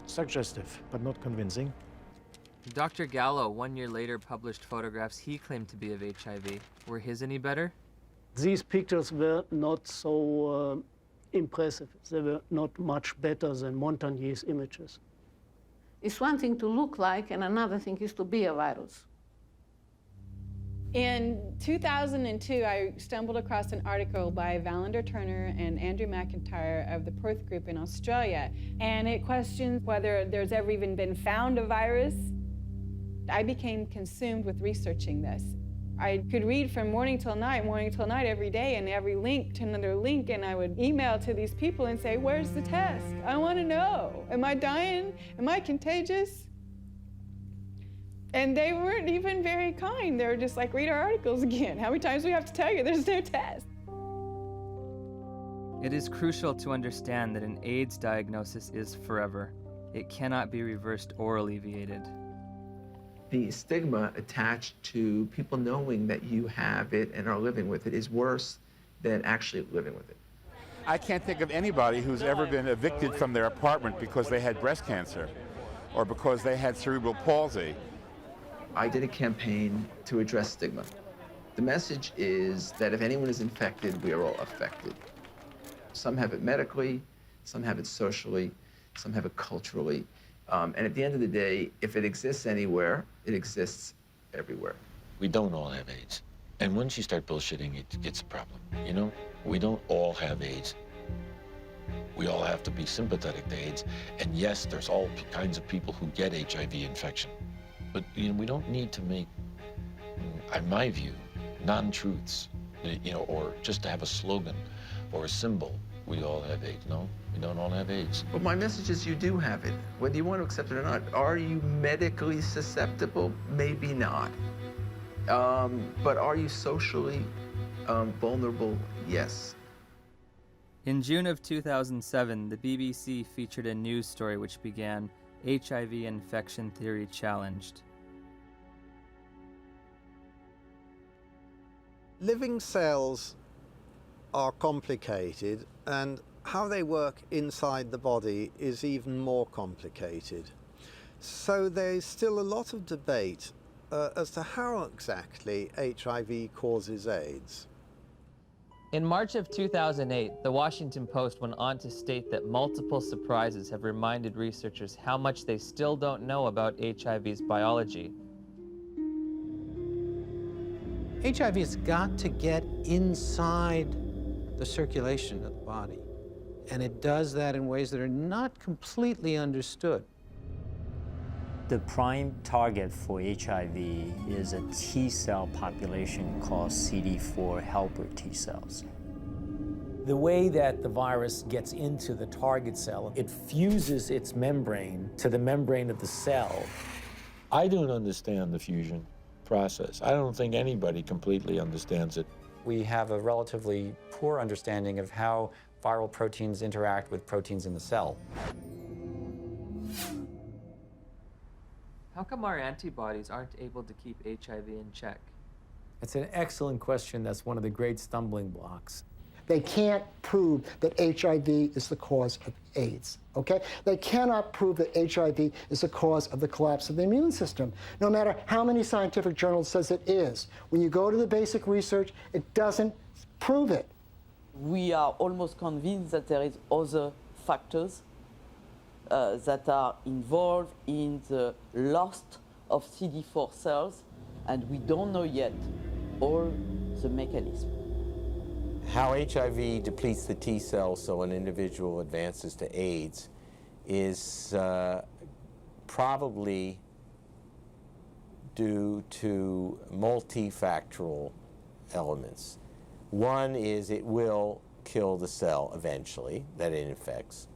suggestive, but not convincing. Dr. Gallo, 1 year later, published photographs he claimed to be of HIV. Were his any better? These pictures were not so impressive. They were not much better than Montagnier's images. It's one thing to look like, and another thing is to be a virus. In 2002, I stumbled across an article by Valander Turner and Andrew McIntyre of the Perth Group in Australia, and it questioned whether there's ever even been found a virus. I became consumed with researching this. I could read from morning till night every day, and every link to another link, and I would email to these people and say, where's the test? I want to know. Am I dying? Am I contagious? And they weren't even very kind. They were just like, read our articles again. How many times do we have to tell you there's no test? It is crucial to understand that an AIDS diagnosis is forever. It cannot be reversed or alleviated. The stigma attached to people knowing that you have it and are living with it is worse than actually living with it. I can't think of anybody who's ever been evicted from their apartment because they had breast cancer or because they had cerebral palsy. I did a campaign to address stigma. The message is that if anyone is infected, we are all affected. Some have it medically, some have it socially, some have it culturally. And at the end of the day, if it exists anywhere, it exists everywhere. We don't all have AIDS. And once you start bullshitting, it's a problem. You know, we don't all have AIDS. We all have to be sympathetic to AIDS. And yes, there's all kinds of people who get HIV infection. But you know, we don't need to make, in my view, non-truths, you know, or just to have a slogan or a symbol. We all have AIDS. No, we don't all have AIDS. But my message is you do have it, whether you want to accept it or not. Are you medically susceptible? Maybe not. But are you socially vulnerable? Yes. In June of 2007, the BBC featured a news story which began, HIV infection theory challenged. Living cells are complicated, and how they work inside the body is even more complicated. So there's still a lot of debate as to how exactly HIV causes AIDS. In March of 2008, the Washington Post went on to state that multiple surprises have reminded researchers how much they still don't know about HIV's biology. HIV has got to get inside the circulation of the body, and it does that in ways that are not completely understood. The prime target for HIV is a T cell population called CD4 helper T cells. The way that the virus gets into the target cell, it fuses its membrane to the membrane of the cell. I don't understand the fusion process. I don't think anybody completely understands it. We have a relatively poor understanding of how viral proteins interact with proteins in the cell. How come our antibodies aren't able to keep HIV in check? It's an excellent question. That's one of the great stumbling blocks. They can't prove that HIV is the cause of AIDS, okay? They cannot prove that HIV is the cause of the collapse of the immune system, no matter how many scientific journals says it is. When you go to the basic research, it doesn't prove it. We are almost convinced that there is other factors that are involved in the loss of CD4 cells, and we don't know yet all the mechanism. How HIV depletes the T cells so an individual advances to AIDS is probably due to multifactorial elements. One is it will kill the cell eventually that it infects.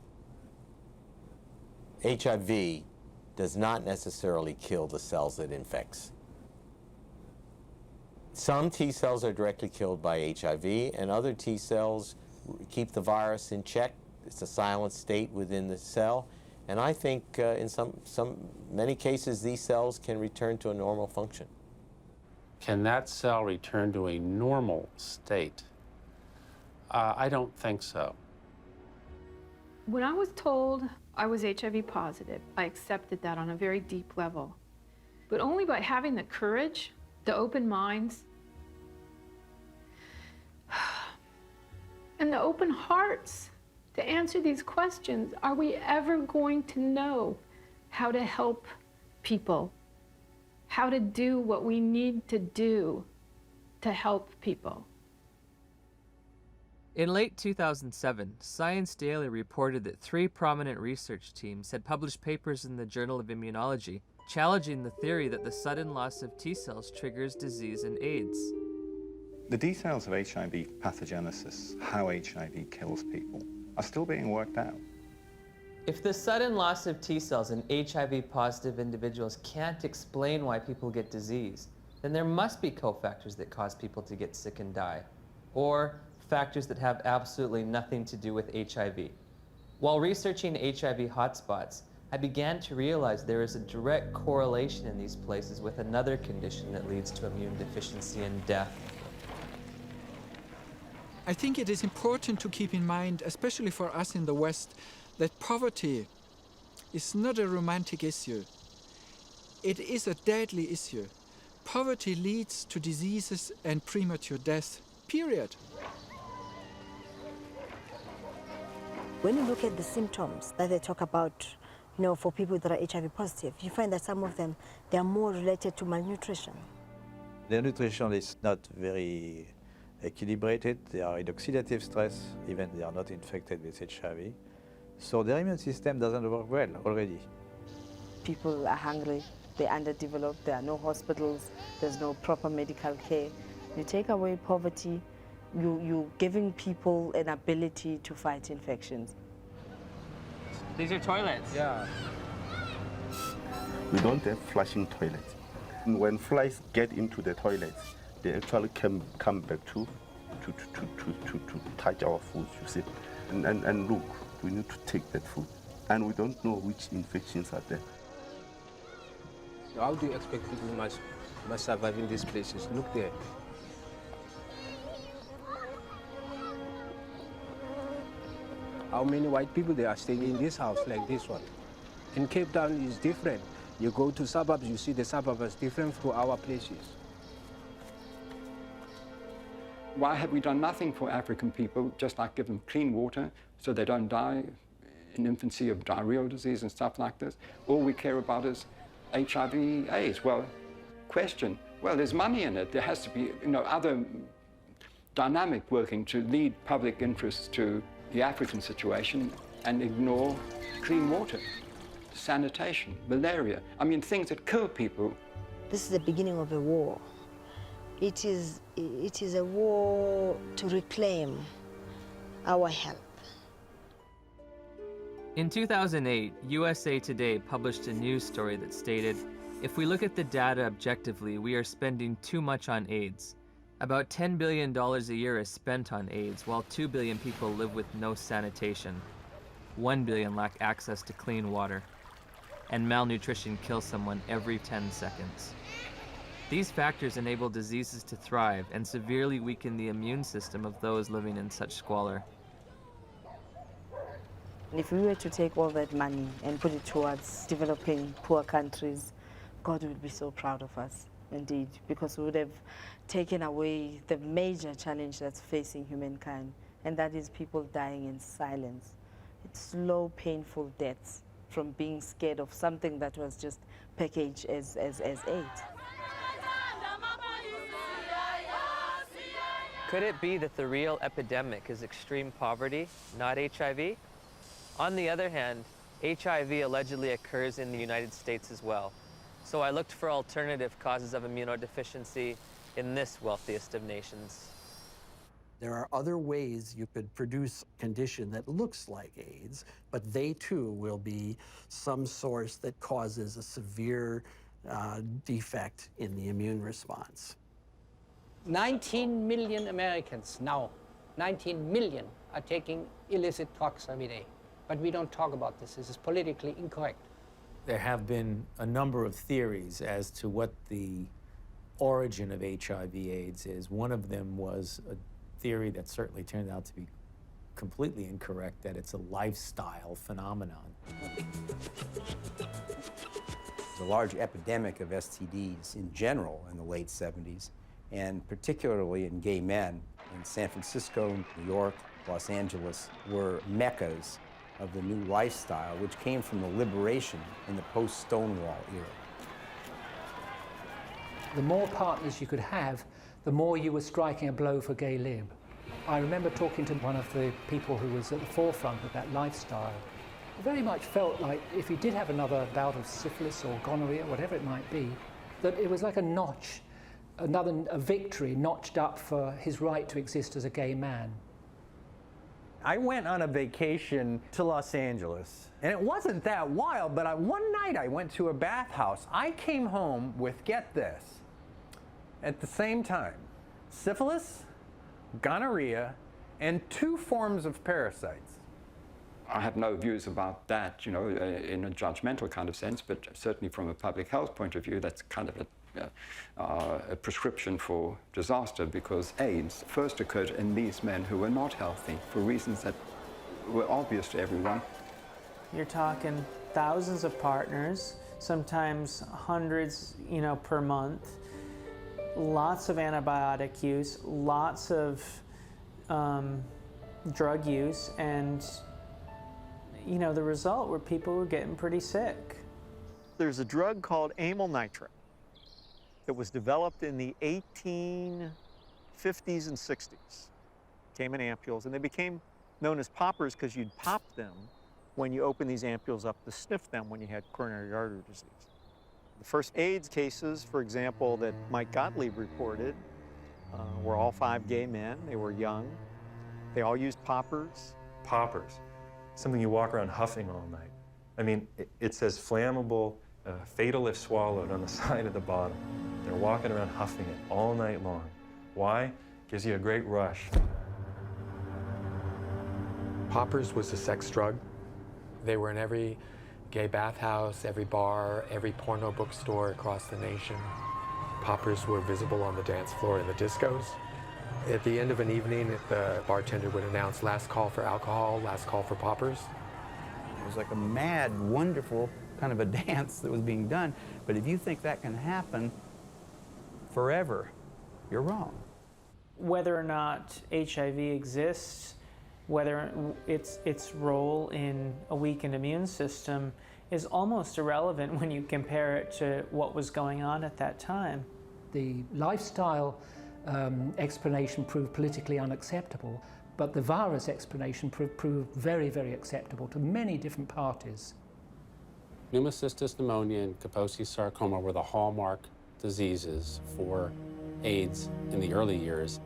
HIV does not necessarily kill the cells it infects. Some T cells are directly killed by HIV, and other T cells keep the virus in check. It's a silent state within the cell. And I think in many cases, these cells can return to a normal function. Can that cell return to a normal state? I don't think so. When I was told I was HIV positive, I accepted that on a very deep level. But only by having the courage, the open minds, and the open hearts to answer these questions are we ever going to know how to help people, how to do what we need to do to help people. In late 2007, Science Daily reported that 3 prominent research teams had published papers in the Journal of Immunology challenging the theory that the sudden loss of T cells triggers disease and AIDS. The details of HIV pathogenesis, how HIV kills people, are still being worked out. If the sudden loss of T cells in HIV-positive individuals can't explain why people get disease, then there must be cofactors that cause people to get sick and die, or factors that have absolutely nothing to do with HIV. While researching HIV hotspots, I began to realize there is a direct correlation in these places with another condition that leads to immune deficiency and death. I think it is important to keep in mind, especially for us in the West, that poverty is not a romantic issue. It is a deadly issue. Poverty leads to diseases and premature death, period. When you look at the symptoms that they talk about, for people that are HIV positive, you find that some of them, they are more related to malnutrition. Their nutrition is not very equilibrated. They are in oxidative stress, even they are not infected with HIV. So their immune system doesn't work well already. People are hungry, they're underdeveloped, there are no hospitals, there's no proper medical care. You take away poverty, you're giving people an ability to fight infections. These are toilets? Yeah. We don't have flushing toilets. When flies get into the toilets, they actually come back to touch our food, you see. And look, we need to take that food. And we don't know which infections are there. So how do you expect people must survive in these places? Look there. How many white people they are staying in this house like this one? In Cape Town is different. You go to suburbs, you see the suburbs different from our places. Why have we done nothing for African people, just like give them clean water so they don't die in infancy of diarrheal disease and stuff like this? All we care about is HIV, AIDS. Well, question, well, there's money in it. There has to be, other dynamic working to lead public interest to the African situation and ignore clean water, sanitation, malaria. I mean, things that kill people. This is the beginning of a war. It is a war to reclaim our health. In 2008, USA Today published a news story that stated, if we look at the data objectively, we are spending too much on AIDS. About $10 billion a year is spent on AIDS, while 2 billion people live with no sanitation. 1 billion lack access to clean water. And malnutrition kills someone every 10 seconds. These factors enable diseases to thrive and severely weaken the immune system of those living in such squalor. If we were to take all that money and put it towards developing poor countries, God would be so proud of us, indeed, because we would have taken away the major challenge that's facing humankind, and that is people dying in silence. It's slow, painful deaths from being scared of something that was just packaged as AIDS. Could it be that the real epidemic is extreme poverty, not HIV? On the other hand, HIV allegedly occurs in the United States as well. So I looked for alternative causes of immunodeficiency in this wealthiest of nations. There are other ways you could produce a condition that looks like AIDS, but they too will be some source that causes a severe defect in the immune response. 19 million Americans now, 19 million are taking illicit drugs every day. But we don't talk about this. This is politically incorrect. There have been a number of theories as to what the origin of HIV/AIDS is. One of them was a theory that certainly turned out to be completely incorrect, that it's a lifestyle phenomenon. There's a large epidemic of STDs in general in the late 70s, and particularly in gay men. In San Francisco, New York, Los Angeles were meccas of the new lifestyle, which came from the liberation in the post-Stonewall era. The more partners you could have, the more you were striking a blow for gay lib. I remember talking to one of the people who was at the forefront of that lifestyle. It very much felt like if he did have another bout of syphilis or gonorrhea, whatever it might be, that it was like a notch, a victory notched up for his right to exist as a gay man. I went on a vacation to Los Angeles, and it wasn't that wild, but one night I went to a bathhouse. I came home with, get this, at the same time, syphilis, gonorrhea, and 2 forms of parasites. I have no views about that, you know, in a judgmental kind of sense, but certainly from a public health point of view, that's kind of a prescription for disaster, because AIDS first occurred in these men who were not healthy for reasons that were obvious to everyone. You're talking thousands of partners, sometimes hundreds, per month, lots of antibiotic use, lots of drug use, and the result were people were getting pretty sick. There's a drug called amyl nitrate that was developed in the 1850s and 60s. Came in ampules, and they became known as poppers because you'd pop them when you open these ampules up to sniff them when you had coronary artery disease. The first AIDS cases, for example, that Mike Gottlieb reported were all 5 gay men. They were young. They all used poppers. Poppers, something you walk around huffing all night. I mean, it says flammable, fatal if swallowed on the side of the bottle. They're walking around huffing it all night long. Why? Gives you a great rush. Poppers was a sex drug. They were in every gay bathhouse, every bar, every porno bookstore across the nation. Poppers were visible on the dance floor in the discos. At the end of an evening, the bartender would announce last call for alcohol, last call for poppers. It was like a mad, wonderful kind of a dance that was being done. But if you think that can happen forever, you're wrong. Whether or not HIV exists, whether its role in a weakened immune system is almost irrelevant when you compare it to what was going on at that time. The lifestyle explanation proved politically unacceptable, but the virus explanation proved very, very acceptable to many different parties. Pneumocystis pneumonia and Kaposi's sarcoma were the hallmark diseases for AIDS in the early years.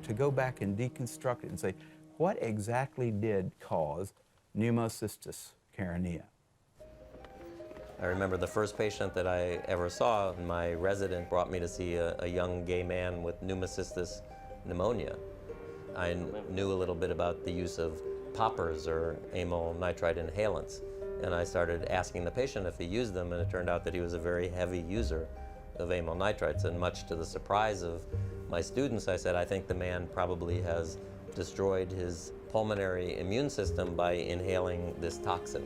To go back and deconstruct it and say, what exactly did cause pneumocystis carinea? I remember the first patient that I ever saw, my resident brought me to see a young gay man with pneumocystis pneumonia. I knew a little bit about the use of poppers or amyl nitrite inhalants, and I started asking the patient if he used them, and it turned out that he was a very heavy user of amyl nitrites, and much to the surprise of my students, I said, I think the man probably has destroyed his pulmonary immune system by inhaling this toxin.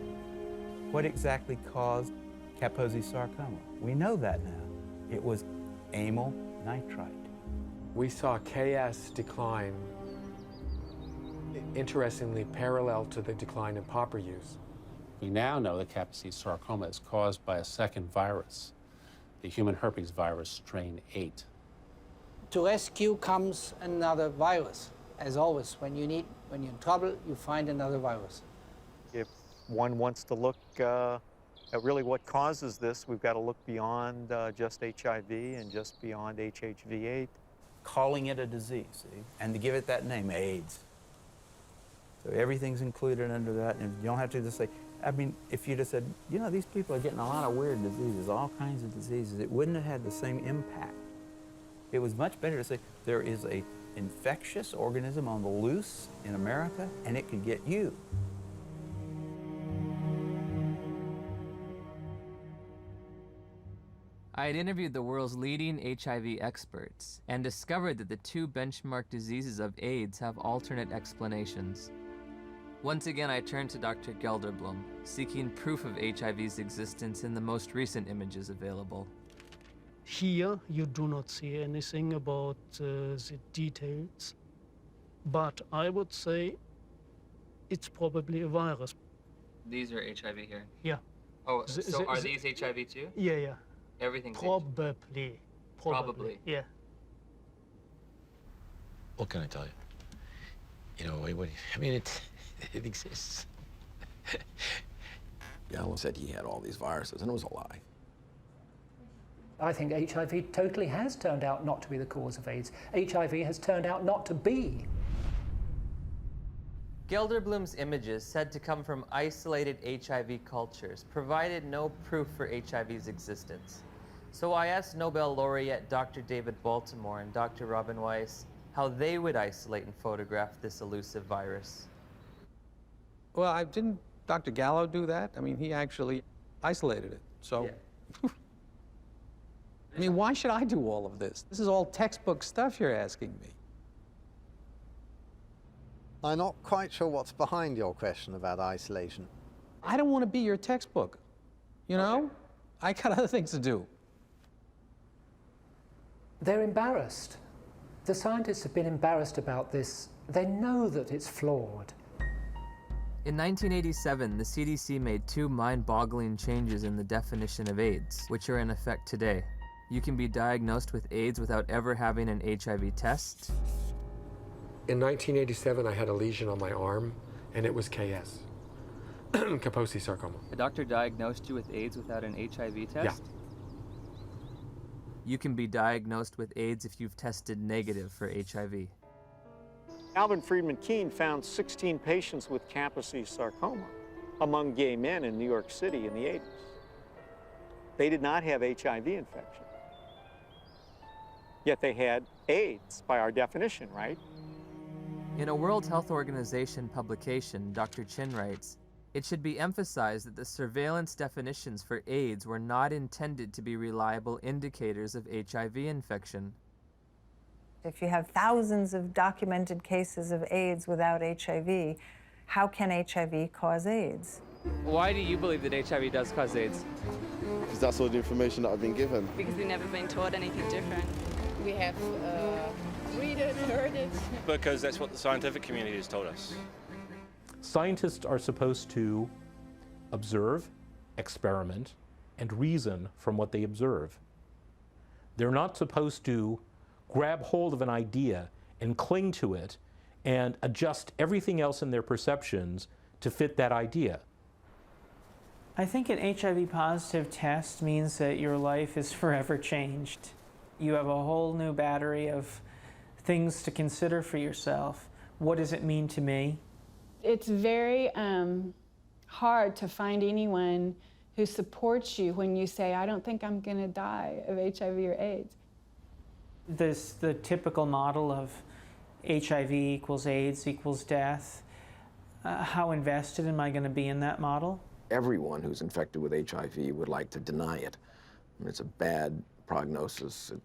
What exactly caused Kaposi sarcoma? We know that now. It was amyl nitrite. We saw KS decline, interestingly, parallel to the decline in popper use. We now know that Kaposi sarcoma is caused by a second virus, the human herpes virus strain 8. To rescue comes another virus. As always, when you're in trouble, you find another virus. If one wants to look at really what causes this, we've got to look beyond just HIV and just beyond HHV8. Calling it a disease, see? And to give it that name, AIDS. So everything's included under that, and you don't have to just say, I mean, if you just said, you know, these people are getting a lot of weird diseases, all kinds of diseases, it wouldn't have had the same impact. It was much better to say, there is an infectious organism on the loose in America, and it could get you. I had interviewed the world's leading HIV experts and discovered that the two benchmark diseases of AIDS have alternate explanations. Once again, I turned to Dr. Gelderblum, seeking proof of HIV's existence in the most recent images available. Here, you do not see anything about the details, but I would say it's probably a virus. These are HIV here? Yeah. Oh, so are these HIV too? Yeah, yeah. Everything's Probably. Probably. Yeah. What can I tell you? You know, I mean, it exists. Gallo said he had all these viruses, and it was a lie. I think HIV totally has turned out not to be the cause of AIDS. HIV has turned out not to be. Gelderblum's images, said to come from isolated HIV cultures, provided no proof for HIV's existence. So I asked Nobel laureate Dr. David Baltimore and Dr. Robin Weiss how they would isolate and photograph this elusive virus. Well, didn't Dr. Gallo do that? I mean, he actually isolated it, so. Yeah. I mean, why should I do all of this? This is all textbook stuff you're asking me. I'm not quite sure what's behind your question about isolation. I don't want to be your textbook, you know? Okay. I got other things to do. They're embarrassed. The scientists have been embarrassed about this. They know that it's flawed. In 1987, the CDC made two mind-boggling changes in the definition of AIDS, which are in effect today. You can be diagnosed with AIDS without ever having an HIV test. In 1987, I had a lesion on my arm, and it was KS, Kaposi sarcoma. The doctor diagnosed you with AIDS without an HIV test? Yeah. You can be diagnosed with AIDS if you've tested negative for HIV. Alvin Friedman Keene found 16 patients with Kaposi sarcoma among gay men in New York City in the 80s. They did not have HIV infection. Yet they had AIDS by our definition, right? In a World Health Organization publication, Dr. Chin writes, "It should be emphasized that the surveillance definitions for AIDS were not intended to be reliable indicators of HIV infection." If you have thousands of documented cases of AIDS without HIV, how can HIV cause AIDS? Why do you believe that HIV does cause AIDS? Because that's all the information that I've been given. Because we've never been taught anything different. We have read it, heard it. Because that's what the scientific community has told us. Scientists are supposed to observe, experiment, and reason from what they observe. They're not supposed to grab hold of an idea and cling to it and adjust everything else in their perceptions to fit that idea. I think an HIV positive test means that your life is forever changed. You have a whole new battery of things to consider for yourself. What does it mean to me? It's very hard to find anyone who supports you when you say, I don't think I'm going to die of HIV or AIDS. The typical model of HIV equals AIDS equals death. How invested am I going to be in that model? Everyone who's infected with HIV would like to deny it. I mean, it's a bad prognosis. It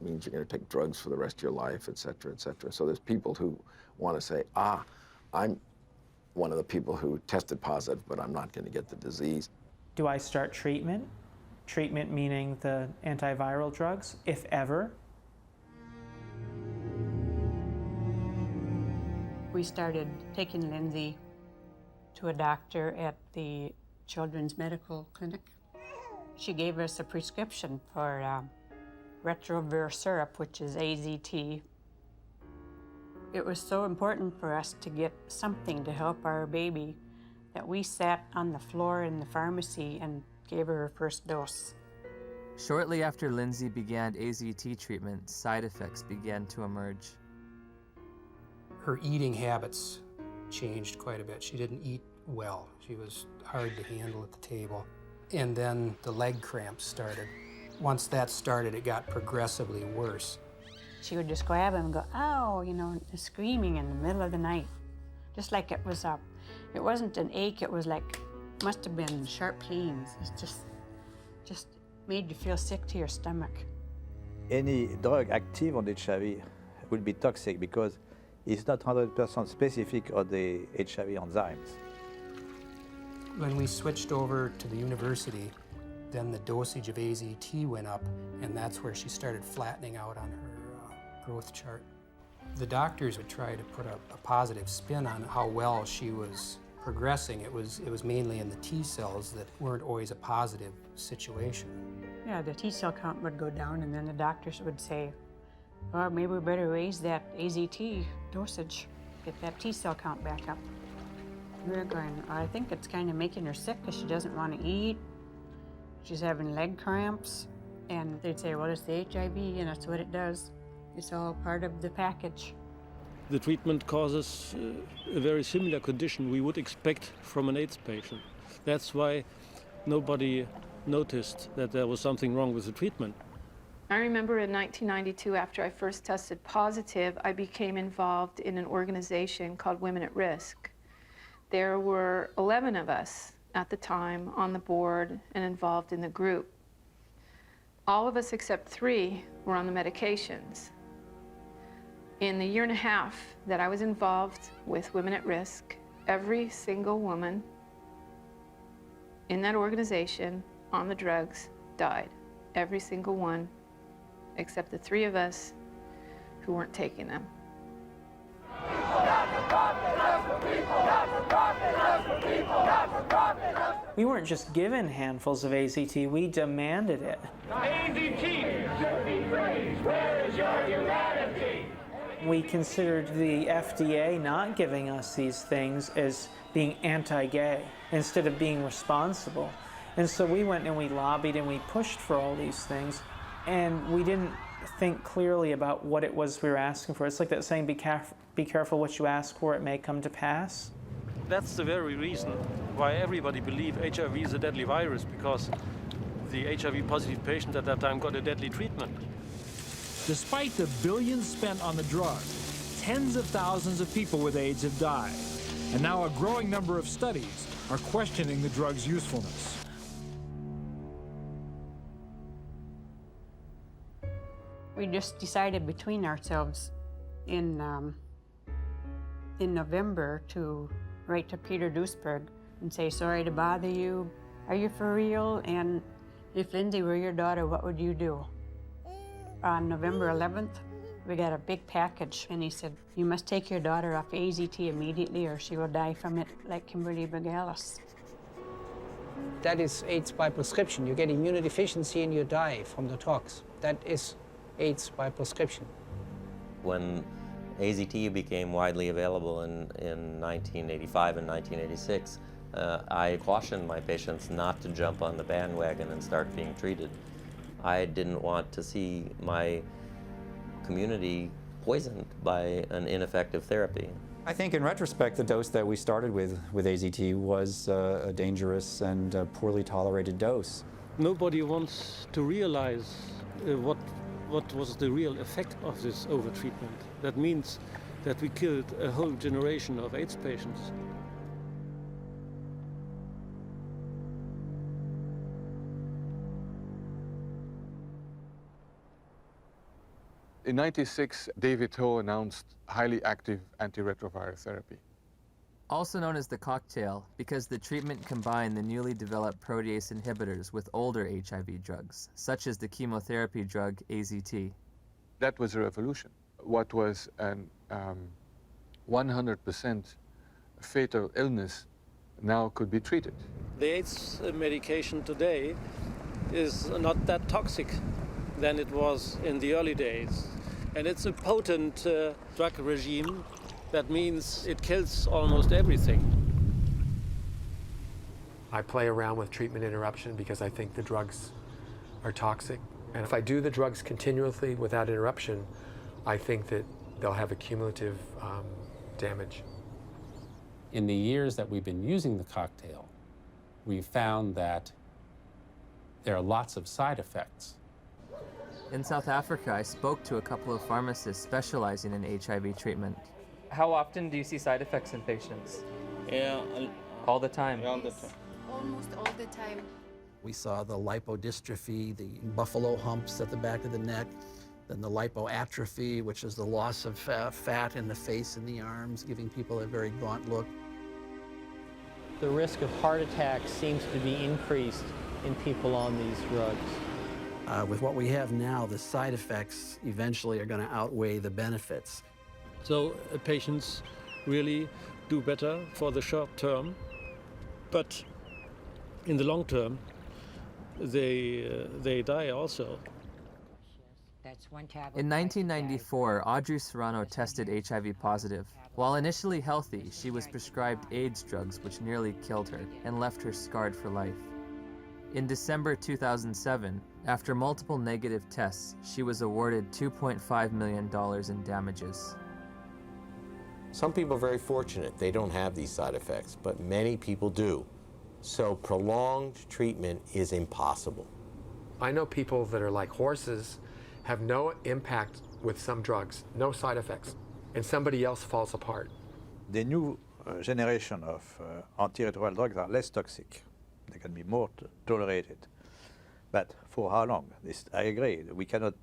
means you're going to take drugs for the rest of your life, et cetera, et cetera. So there's people who want to say, I'm one of the people who tested positive, but I'm not going to get the disease. Do I start treatment? Treatment meaning the antiviral drugs, if ever. We started taking Lindsay to a doctor at the Children's Medical Clinic. She gave us a prescription for retrovir syrup, which is AZT. It was so important for us to get something to help our baby that we sat on the floor in the pharmacy and gave her first dose. Shortly after Lindsay began AZT treatment, side effects began to emerge. Her eating habits changed quite a bit. She didn't eat well. She was hard to handle at the table. And then the leg cramps started. Once that started, it got progressively worse. She would just grab him and go, ow, you know, screaming in the middle of the night. Just like it was it wasn't an ache, it was like, must have been sharp pains. It just made you feel sick to your stomach. Any drug active on HIV will be toxic because it's not 100% specific on the HIV enzymes. When we switched over to the university, then the dosage of AZT went up, and that's where she started flattening out on her growth chart. The doctors would try to put a positive spin on how well she was progressing. It was mainly in the T cells that weren't always a positive situation. Yeah, the T cell count would go down, and then the doctors would say, well, maybe we better raise that AZT dosage, get that T cell count back up. We were going, I think it's kind of making her sick because she doesn't want to eat. She's having leg cramps. And they'd say, well, it's the HIV, and that's what it does. It's all part of the package. The treatment causes a very similar condition we would expect from an AIDS patient. That's why nobody noticed that there was something wrong with the treatment. I remember in 1992, after I first tested positive, I became involved in an organization called Women at Risk. There were 11 of us at the time on the board and involved in the group. All of us except 3 were on the medications. In the year and a half that I was involved with Women at Risk, every single woman in that organization on the drugs died. Every single one, except the 3 of us who weren't taking them. We weren't just given handfuls of AZT, we demanded it. AZT should be free. Where is your humanity? We considered the FDA not giving us these things as being anti-gay instead of being responsible. And so we went and we lobbied and we pushed for all these things, and we didn't think clearly about what it was we were asking for. It's like that saying, be careful what you ask for, it may come to pass. That's the very reason why everybody believed HIV is a deadly virus, because the HIV positive patient at that time got a deadly treatment. Despite the billions spent on the drug, tens of thousands of people with AIDS have died. And now a growing number of studies are questioning the drug's usefulness. We just decided between ourselves in November to write to Peter Duisberg and say, sorry to bother you. Are you for real? And if Lindsay were your daughter, what would you do? On November 11th, we got a big package, and he said, you must take your daughter off AZT immediately or she will die from it like Kimberly Begalis. That is AIDS by prescription. You get immunodeficiency and you die from the tox. That is AIDS by prescription. When AZT became widely available in 1985 and 1986, I cautioned my patients not to jump on the bandwagon and start being treated. I didn't want to see my community poisoned by an ineffective therapy. I think in retrospect, the dose that we started with AZT was a dangerous and poorly tolerated dose. Nobody wants to realize what was the real effect of this overtreatment. That means that we killed a whole generation of AIDS patients. In '96, David Ho announced highly active antiretroviral therapy. Also known as the cocktail, because the treatment combined the newly developed protease inhibitors with older HIV drugs, such as the chemotherapy drug AZT. That was a revolution. What was an 100% fatal illness now could be treated. The AIDS medication today is not that toxic than it was in the early days. And it's a potent drug regime. That means it kills almost everything. I play around with treatment interruption because I think the drugs are toxic. And if I do the drugs continuously without interruption, I think that they'll have a cumulative damage. In the years that we've been using the cocktail, we've found that there are lots of side effects. In South Africa, I spoke to a couple of pharmacists specializing in HIV treatment. How often do you see side effects in patients? Yeah. All the time? All the time. Almost all the time. We saw the lipodystrophy, the buffalo humps at the back of the neck, then the lipoatrophy, which is the loss of fat in the face and the arms, giving people a very gaunt look. The risk of heart attack seems to be increased in people on these drugs. With what we have now, the side effects eventually are going to outweigh the benefits. So patients really do better for the short term, but in the long term, they die also. In 1994, Audrey Serrano tested HIV positive. While initially healthy, she was prescribed AIDS drugs which nearly killed her and left her scarred for life. In December 2007, after multiple negative tests, she was awarded $2.5 million in damages. Some people are very fortunate. They don't have these side effects, but many people do. So prolonged treatment is impossible. I know people that are like horses, have no impact with some drugs, no side effects, and somebody else falls apart. The new generation of antiretroviral drugs are less toxic. They can be more tolerated. But for how long? I agree. We cannot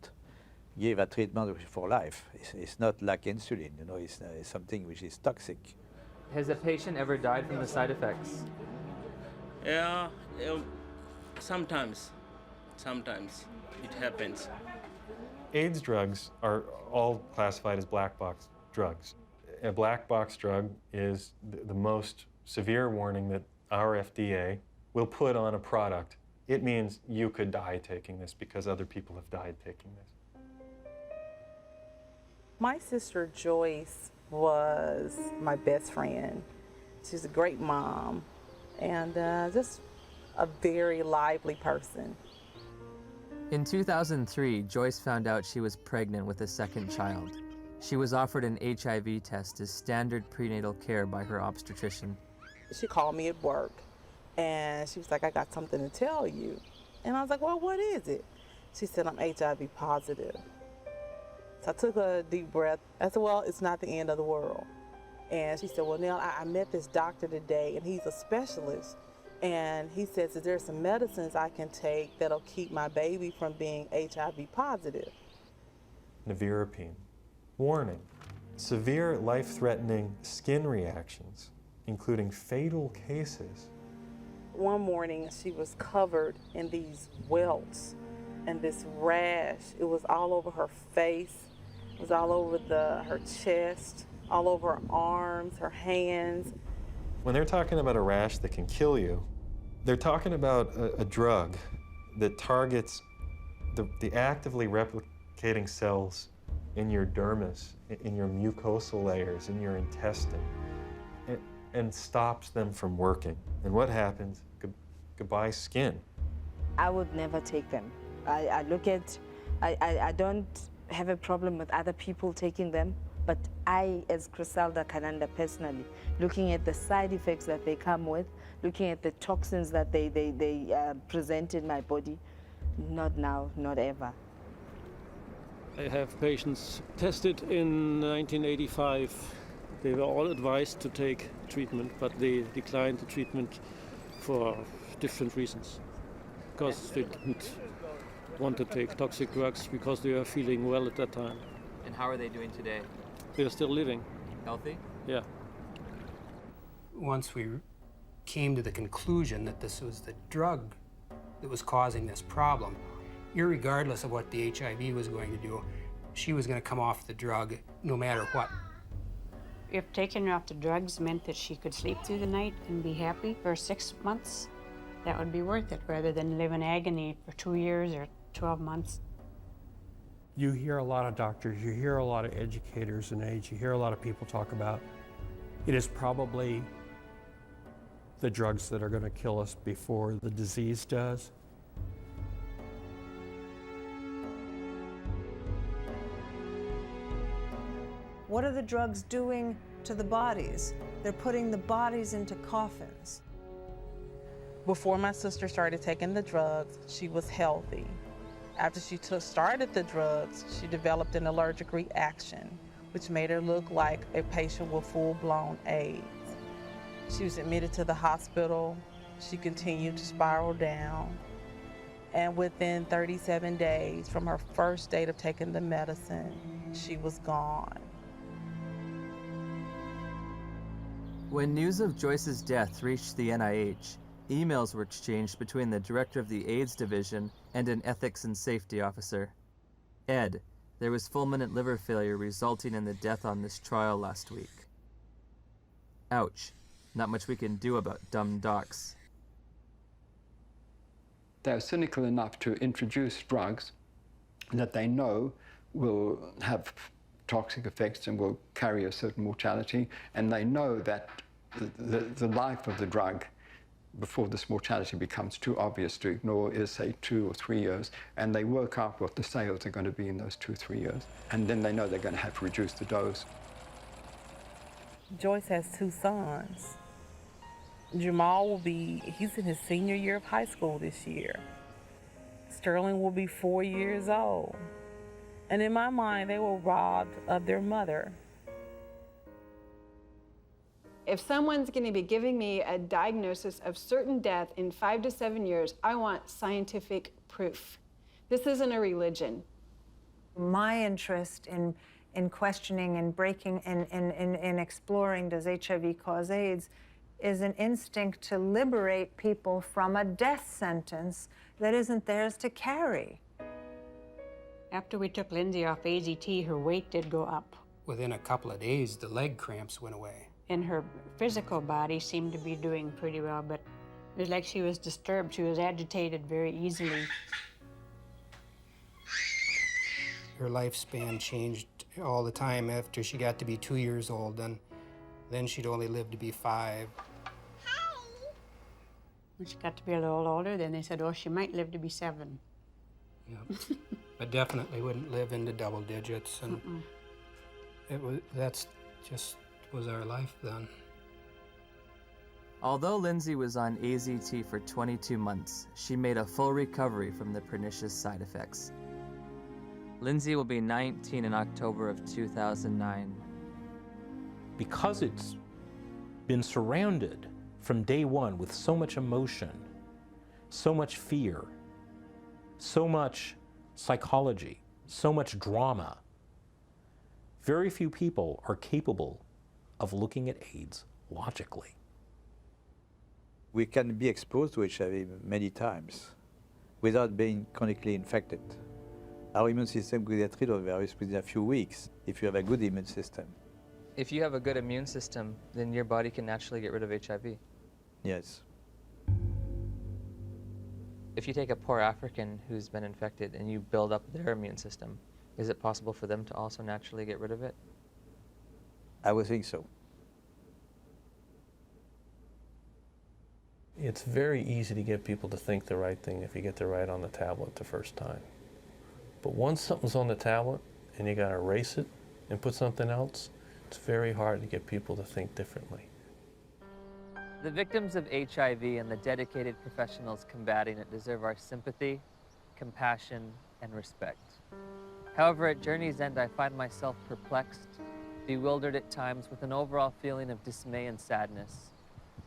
give a treatment for life. It's not like insulin, you know, it's something which is toxic. Has a patient ever died from the side effects? Yeah, sometimes it happens. AIDS drugs are all classified as black box drugs. A black box drug is the most severe warning that our FDA will put on a product. It means you could die taking this because other people have died taking this. My sister Joyce was my best friend. She's a great mom and just a very lively person. In 2003, Joyce found out she was pregnant with a second child. She was offered an HIV test as standard prenatal care by her obstetrician. She called me at work and she was like, I got something to tell you. And I was like, well, what is it? She said, I'm HIV positive. So I took a deep breath. I said, well, it's not the end of the world. And she said, well, Nell, I met this doctor today and he's a specialist. And he says that there's some medicines I can take that'll keep my baby from being HIV positive. Nevirapine. Warning, severe life-threatening skin reactions, including fatal cases. One morning, she was covered in these welts and this rash. It was all over her face. It was all over her chest, all over her arms, her hands. When they're talking about a rash that can kill you, they're talking about a drug that targets the actively replicating cells in your dermis, in your mucosal layers, in your intestine, and stops them from working. And what happens? Goodbye skin. I would never take them. I don't have a problem with other people taking them, but I, as Griselda Kananda personally, looking at the side effects that they come with, looking at the toxins that they present in my body, not now, not ever. I have patients tested in 1985. They were all advised to take treatment, but they declined the treatment for different reasons. Because they didn't want to take toxic drugs because they were feeling well at that time. And how are they doing today? They're still living. Healthy? Yeah. Once we came to the conclusion that this was the drug that was causing this problem, irregardless of what the HIV was going to do, she was going to come off the drug no matter what. If taking her off the drugs meant that she could sleep through the night and be happy for 6 months, that would be worth it rather than live in agony for 2 years or 12 months. You hear a lot of doctors, you hear a lot of educators in AIDS, you hear a lot of people talk about it is probably the drugs that are going to kill us before the disease does. What are the drugs doing to the bodies? They're putting the bodies into coffins. Before my sister started taking the drugs, she was healthy. After she started the drugs, she developed an allergic reaction, which made her look like a patient with full-blown AIDS. She was admitted to the hospital. She continued to spiral down. And within 37 days from her first date of taking the medicine, she was gone. When news of Joyce's death reached the NIH, emails were exchanged between the director of the AIDS division and an ethics and safety officer. Ed, there was fulminant liver failure resulting in the death on this trial last week. Ouch. Not much we can do about dumb docs. They're cynical enough to introduce drugs that they know will have toxic effects and will carry a certain mortality, and they know that the life of the drug before this mortality becomes too obvious to ignore is, say, 2 or 3 years, and they work out what the sales are going to be in those 2 or 3 years, and then they know they're going to have to reduce the dose. Joyce has 2 sons. Jamal he's in his senior year of high school this year. Sterling will be 4 years old. And in my mind, they were robbed of their mother. If someone's going to be giving me a diagnosis of certain death in 5 to 7 years, I want scientific proof. This isn't a religion. My interest in questioning and breaking and exploring does HIV cause AIDS is an instinct to liberate people from a death sentence that isn't theirs to carry. After we took Lindsay off AZT, her weight did go up. Within a couple of days, the leg cramps went away. And her physical body seemed to be doing pretty well, but it was like she was disturbed. She was agitated very easily. Her lifespan changed all the time after she got to be 2 years old, and then she'd only live to be 5. When she got to be a little older, then they said, oh, she might live to be 7. Yeah. But definitely wouldn't live into double digits, and that's just was our life then. Although Lindsay was on AZT for 22 months, she made a full recovery from the pernicious side effects. Lindsay will be 19 in October of 2009. Because it's been surrounded from day one with so much emotion, so much fear, so much psychology, so much drama, very few people are capable of looking at AIDS logically. We can be exposed to HIV many times without being chronically infected. Our immune system could get rid of the virus within a few weeks if you have a good immune system. If you have a good immune system, then your body can naturally get rid of HIV. Yes. If you take a poor African who's been infected and you build up their immune system, is it possible for them to also naturally get rid of it? I would think so. It's very easy to get people to think the right thing if you get the right on the tablet the first time. But once something's on the tablet and you gotta erase it and put something else, it's very hard to get people to think differently. The victims of HIV and the dedicated professionals combating it deserve our sympathy, compassion, and respect. However, at Journey's End, I find myself perplexed, bewildered at times with an overall feeling of dismay and sadness.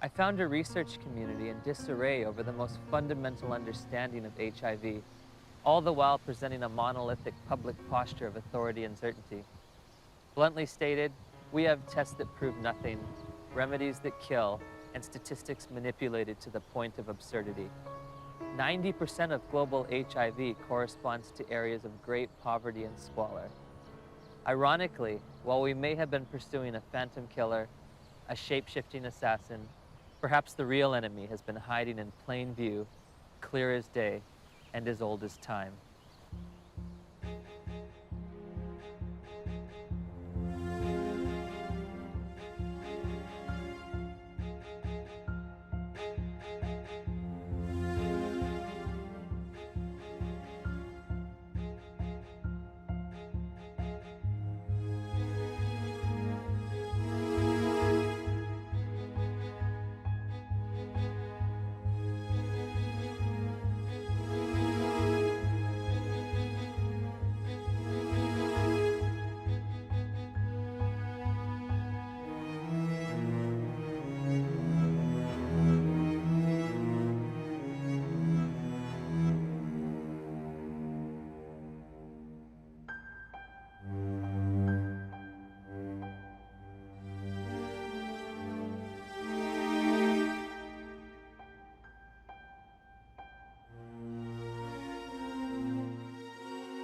I found a research community in disarray over the most fundamental understanding of HIV, all the while presenting a monolithic public posture of authority and certainty. Bluntly stated, we have tests that prove nothing, remedies that kill, and statistics manipulated to the point of absurdity. 90% of global HIV corresponds to areas of great poverty and squalor. Ironically, while we may have been pursuing a phantom killer, a shape-shifting assassin, perhaps the real enemy has been hiding in plain view, clear as day, and as old as time.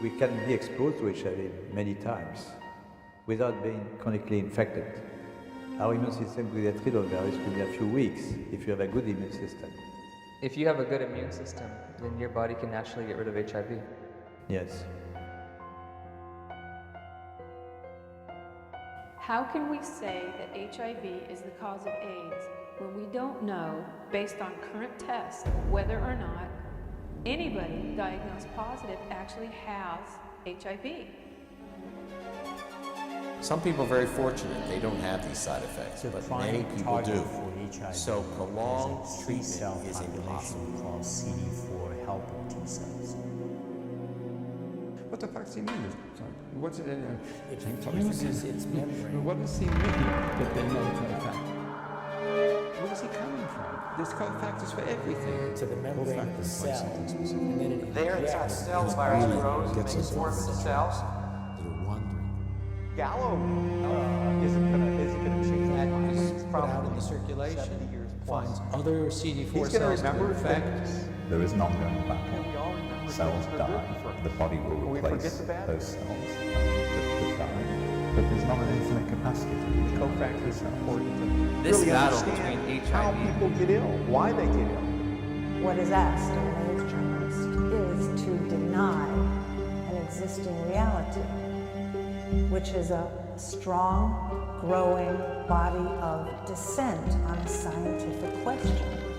We can be exposed to HIV many times without being chronically infected. Our immune system will get rid of the virus within a few weeks if you have a good immune system. If you have a good immune system, then your body can naturally get rid of HIV. Yes. How can we say that HIV is the cause of AIDS when we don't know, based on current tests, whether or not anybody diagnosed positive actually has HIV? Some people are very fortunate. They don't have these side effects, but many people do. So prolonged treatment is impossible. Called CD4 helper T cells. What the fuck does he mean? What's it in? It fuses its membrane. What does he mean that they know cofactor? Where is he coming from? There's cofactors for everything. To the membrane of the cell. And then it There inside the cell, the virus grows and they form into cells. They're wandering. Gallo isn't going to change that. It's put out in the circulation, finds other CD4 He's cells going to remember infect. There is an ongoing battle. Cells die, the body will replace those cells that die, but there's not an infinite capacity to use cofactors are important. This really battle understand between how HIV people get ill, why they get ill. What is asked of an AIDS journalist is to deny an existing reality, which is a strong, growing body of dissent on a scientific question.